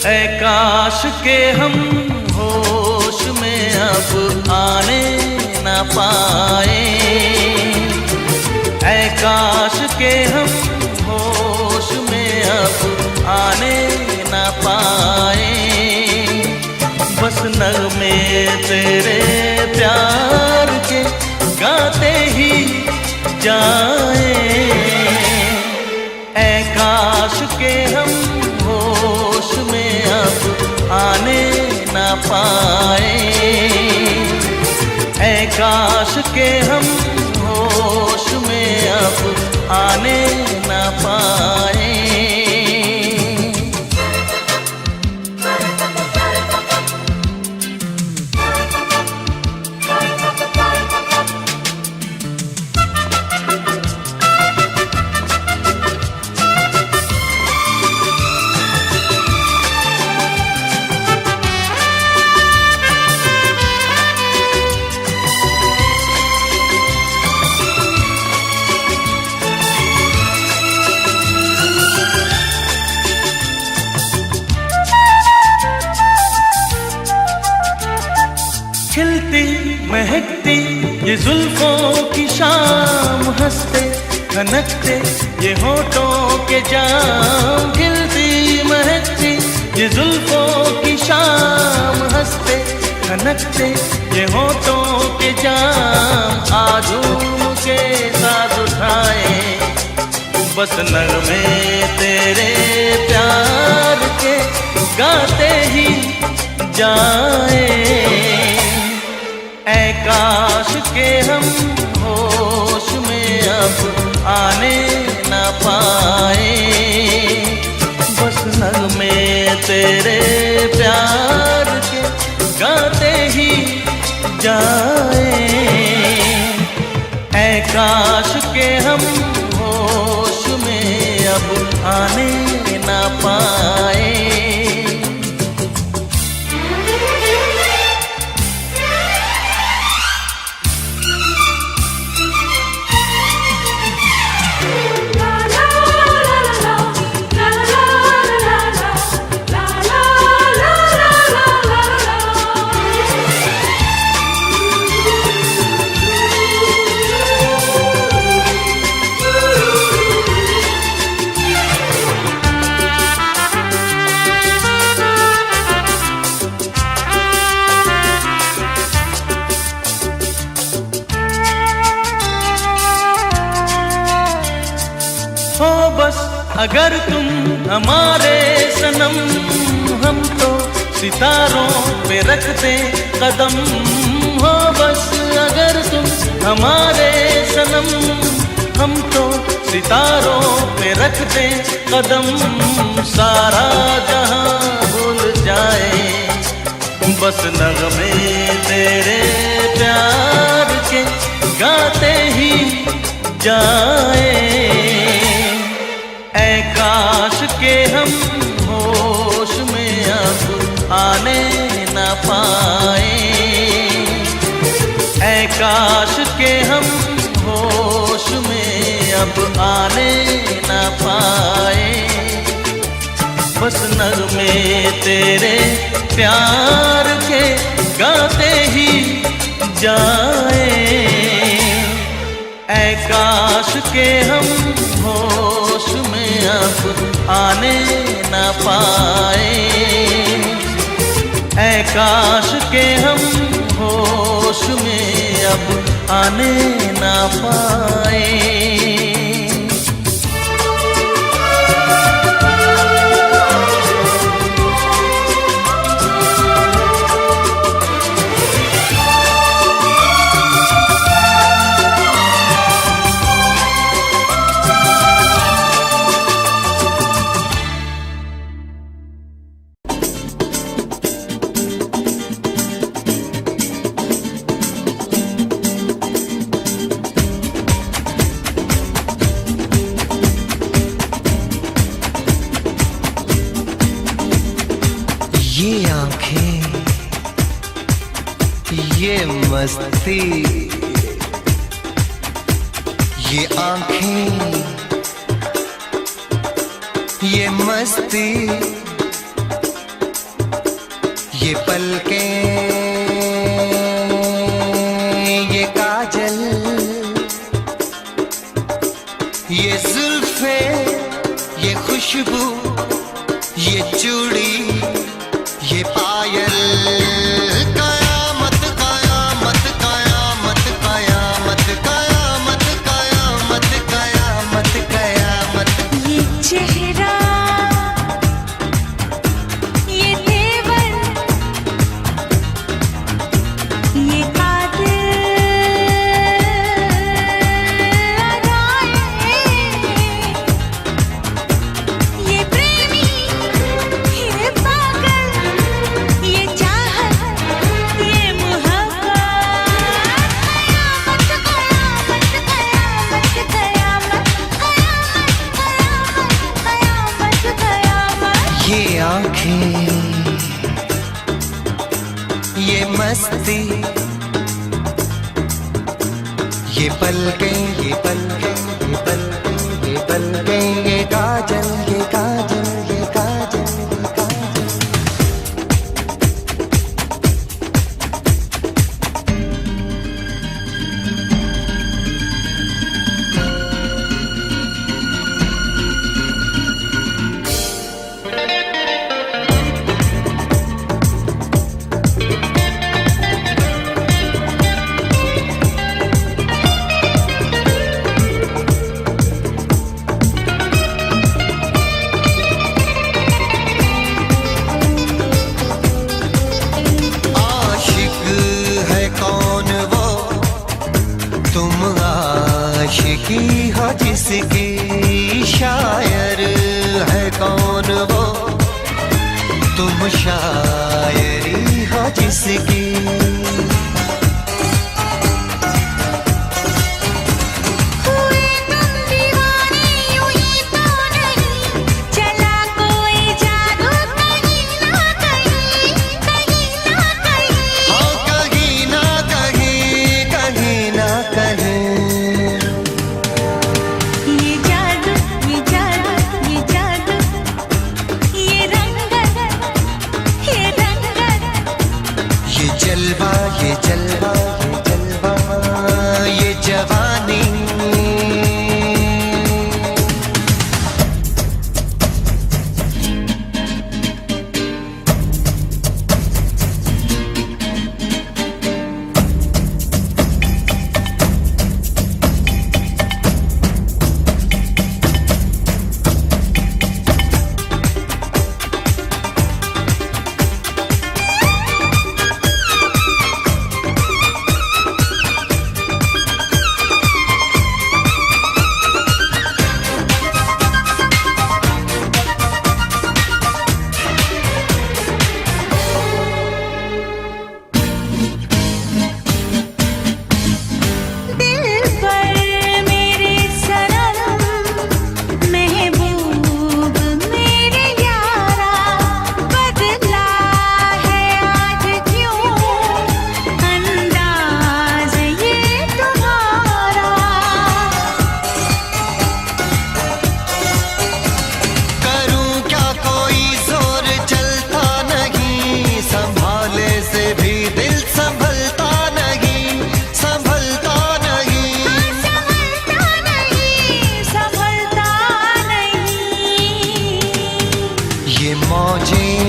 ऐ काश के हम होश में अब आने न पाए। ऐ काश के हम होश में अब आने न पाए। बस नगमे तेरे प्यार के गाते ही जाए। ऐ काश के हम होश में अब आने न पाए। ऐ काश के हम होश में अब आने न पाए। खिलती महकती ये जुल्फों की शाम, हंसते खनकते ये होठों के जाम। खिलती महकती ये जुल्फों की शाम, हंसते खनकते ये होठों के जाम। आजूम के साथ उठाए बस नगमे तेरे प्यार के गाते ही जाए। ऐ काश के हम होश में अब आने न पाए। बस नगमे तेरे प्यार के गाते ही जाए। ऐ काश के हम होश में अब आने न पाए। हो बस अगर तुम हमारे सनम, हम तो सितारों पे रखते कदम। हो बस अगर तुम हमारे सनम, हम तो सितारों पे रखते कदम। सारा जहां भूल जाए बस नगमे तेरे प्यार के गाते ही जाए। ऐ काश के हम होश में अब आने न पाए। ऐ काश के हम होश में अब आने ना पाए। बस नगमे तेरे प्यार के गाते ही जाए। ऐ काश के हम होश में अब आने ना पाए। ऐ काश के हम होश में अब आने ना पाए। ये आंखें, ये मस्ती, ये आंखें, ये मस्ती, ये पलकें, ये काजल, ये जुल्फें, ये खुशबू, ये चूड़ी, ये पायल। कयामत कयामत कयामत कयामत कयामत कयामत कयामत कयामत। ये चेहरा, ये तेवर, ये कातिल अदाएं, ये प्रेमी, ये पागल, ये चाहत, ये मोहब्बत। कयामत कयामत कयामत कयामत कयामत कयामत। ये आंखें, ये मस्ती, ये पलकें, ये पलकें, ये पलकें, ये पलकें, ये काजल, ये काजल, ये काजल, ये काजल। आशिक है कौन वो, तुम आशिकी हो जिसकी। शायर है कौन वो, तुम शायरी हो जिसकी। हुए तुम दीवाने हुई तो नहीं, चला कोई जादू कहीं ना कहीं, कहीं ना कहीं। हाँ कहीं ना कहीं, कहीं ना कहीं। ये जादू, ये जादू, ये जादू, ये रंगत, ये रंगत। ये जलवा, ये जलवा, ये जलवा, ये जवानी। मौजें,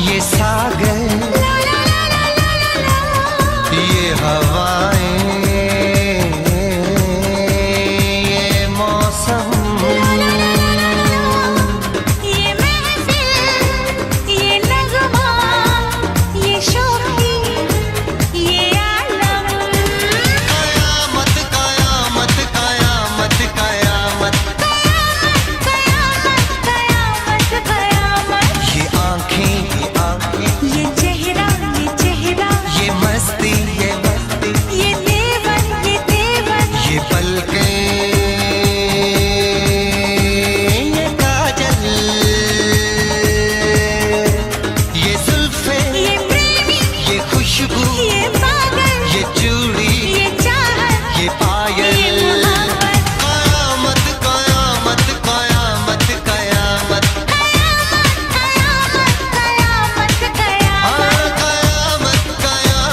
ये सागर, ये हवाएं, ये मौसम, ये महफिल, ये नगमा, ये शोखी, ये आलम। कयामत कयामत कयामत कयामत, कयामत कयामत कयामत। ये आंखें ये चेहरा, ये मस्ती ये देवन, ये पलकें, ये काजल, ये जुल्फें, ये प्रेमी, ये खुशबू, ये पागल, ये चूड़ी, ये चाहत, ये पायल। ये मोहब्बत। कयामत कयामत कयामत कयामत, कयामत कयामत हाँ, कयामत कयामत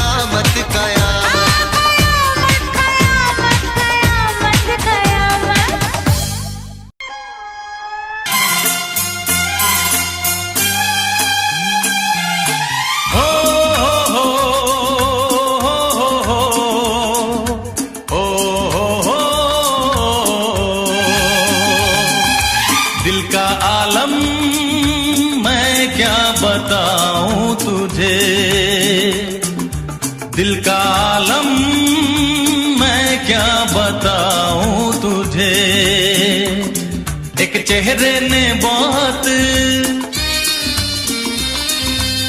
कयामत कयामत। कयामत कयामत। हो हो हो हो दिल का आलम मैं क्या बताऊं तुझे, दिल का आलम मैं क्या बताऊं तुझे। एक चेहरे ने बहुत,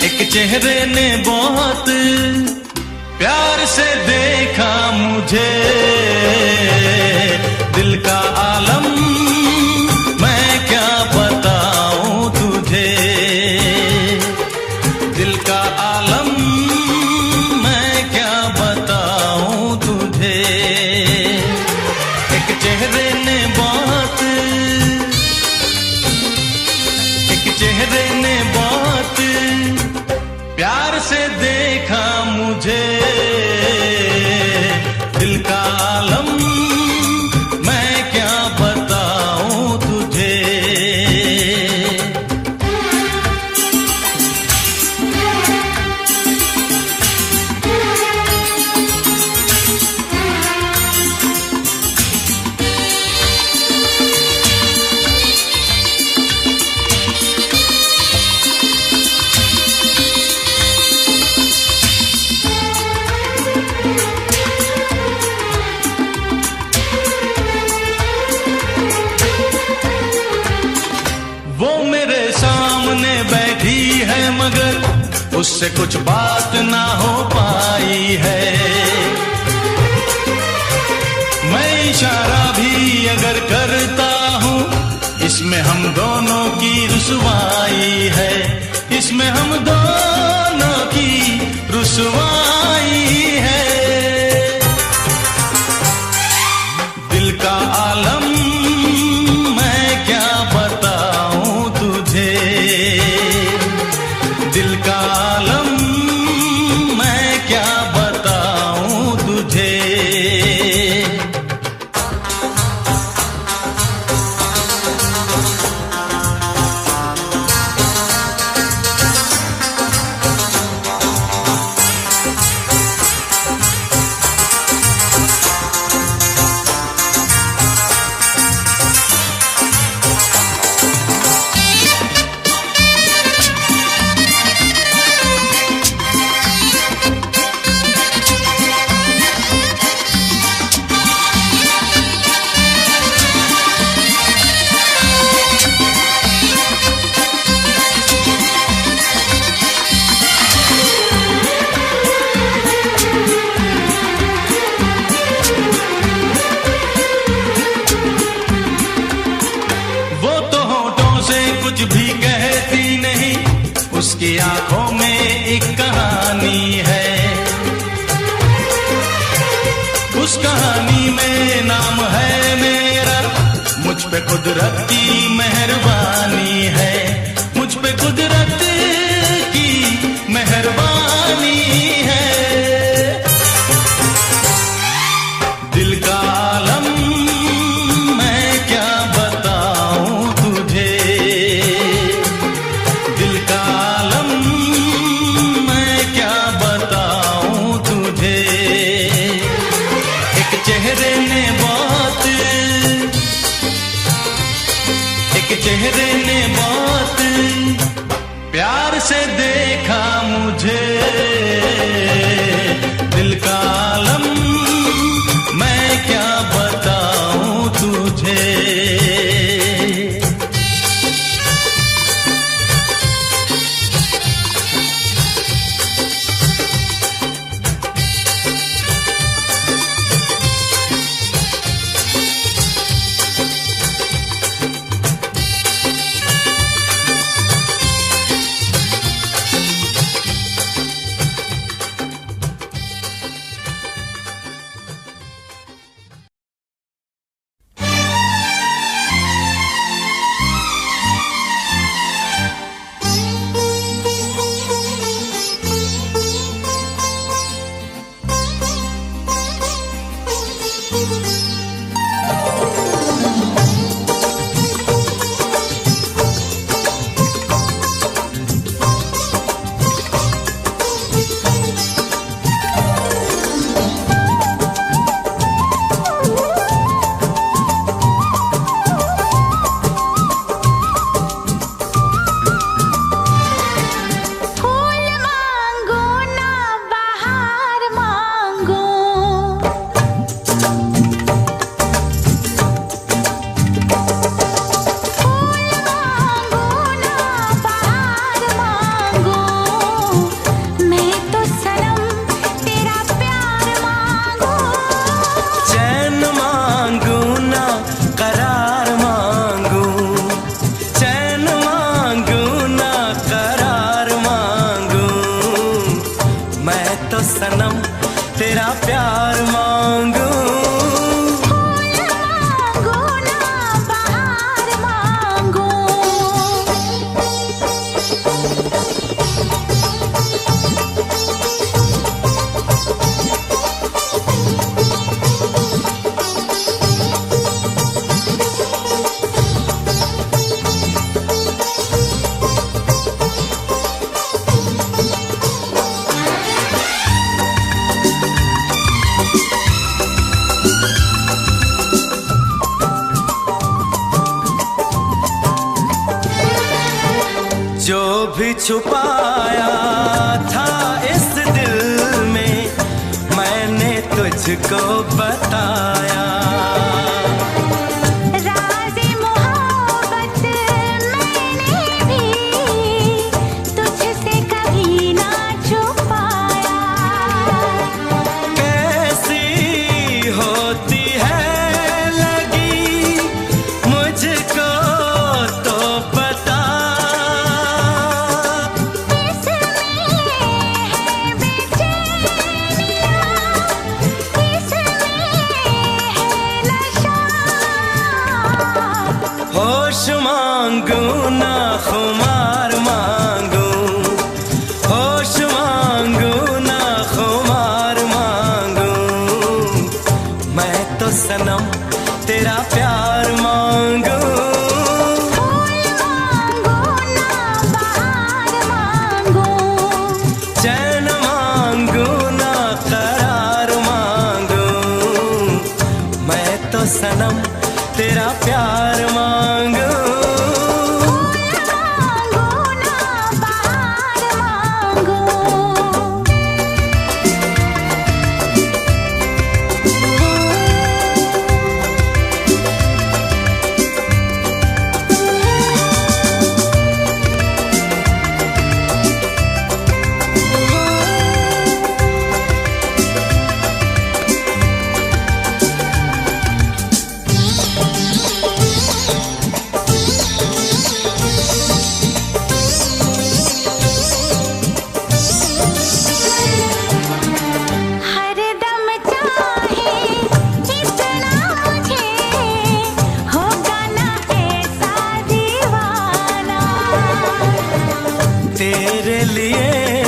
एक चेहरे ने बहुत प्यार से देखा मुझे। दिल का आलम मैं क्या बताऊं तुझे, दिल का आलम मैं क्या बताऊं तुझे। एक चेहरे ने बहुत, एक चेहरे ने बहुत प्यार से देखा मुझे। दिल का आलम मैं क्या बताऊं तुझे। वो मेरे सामने बैठी है मगर उससे कुछ बात ना हो पाई है। मैं इशारा भी अगर करता हूँ इसमें हम दोनों की रुसवाई है, इसमें हम दोनों की रुसवाई है। दिल का आलम मैं क्या बताऊं तुझे, दिल का आलम मैं क्या बताऊं तुझे। कुछ भी कहती नहीं, उसकी आंखों में एक कहानी है। उस कहानी में नाम है मेरा, मुझ पे कुदरत की मेहरबानी है, मुझ पे कुदरत की मेहरबानी है। दिल का आलम मैं क्या बताऊं चेहरे ने बहुत प्यार से देखा मुझे, दिल का आलम मैं क्या बताऊं तुझे। सनम तेरा प्यार मांगू, मांगो ना बहार मांगो। जो भी छुपाया था इस दिल में मैंने तुझको बताया। राज़े मोहब्बत मैंने भी तुझसे कभी ना छुपाया। कैसी होती है लगी मुझको तो पता, होश मांगू ना खुमार मांगू, होश मांगू ना खुमार मांगू। मैं तो सनम तेरा प्यार मांगू, मांगो ना बहार मांगो। चैन मांगू ना करार मांगू। मैं तो सनम तेरा प्यार मांगू, मांगो ना बहार मांगो। हरदम चाहे इतना मुझे होगा ना ऐसा दीवाना। तेरे लिए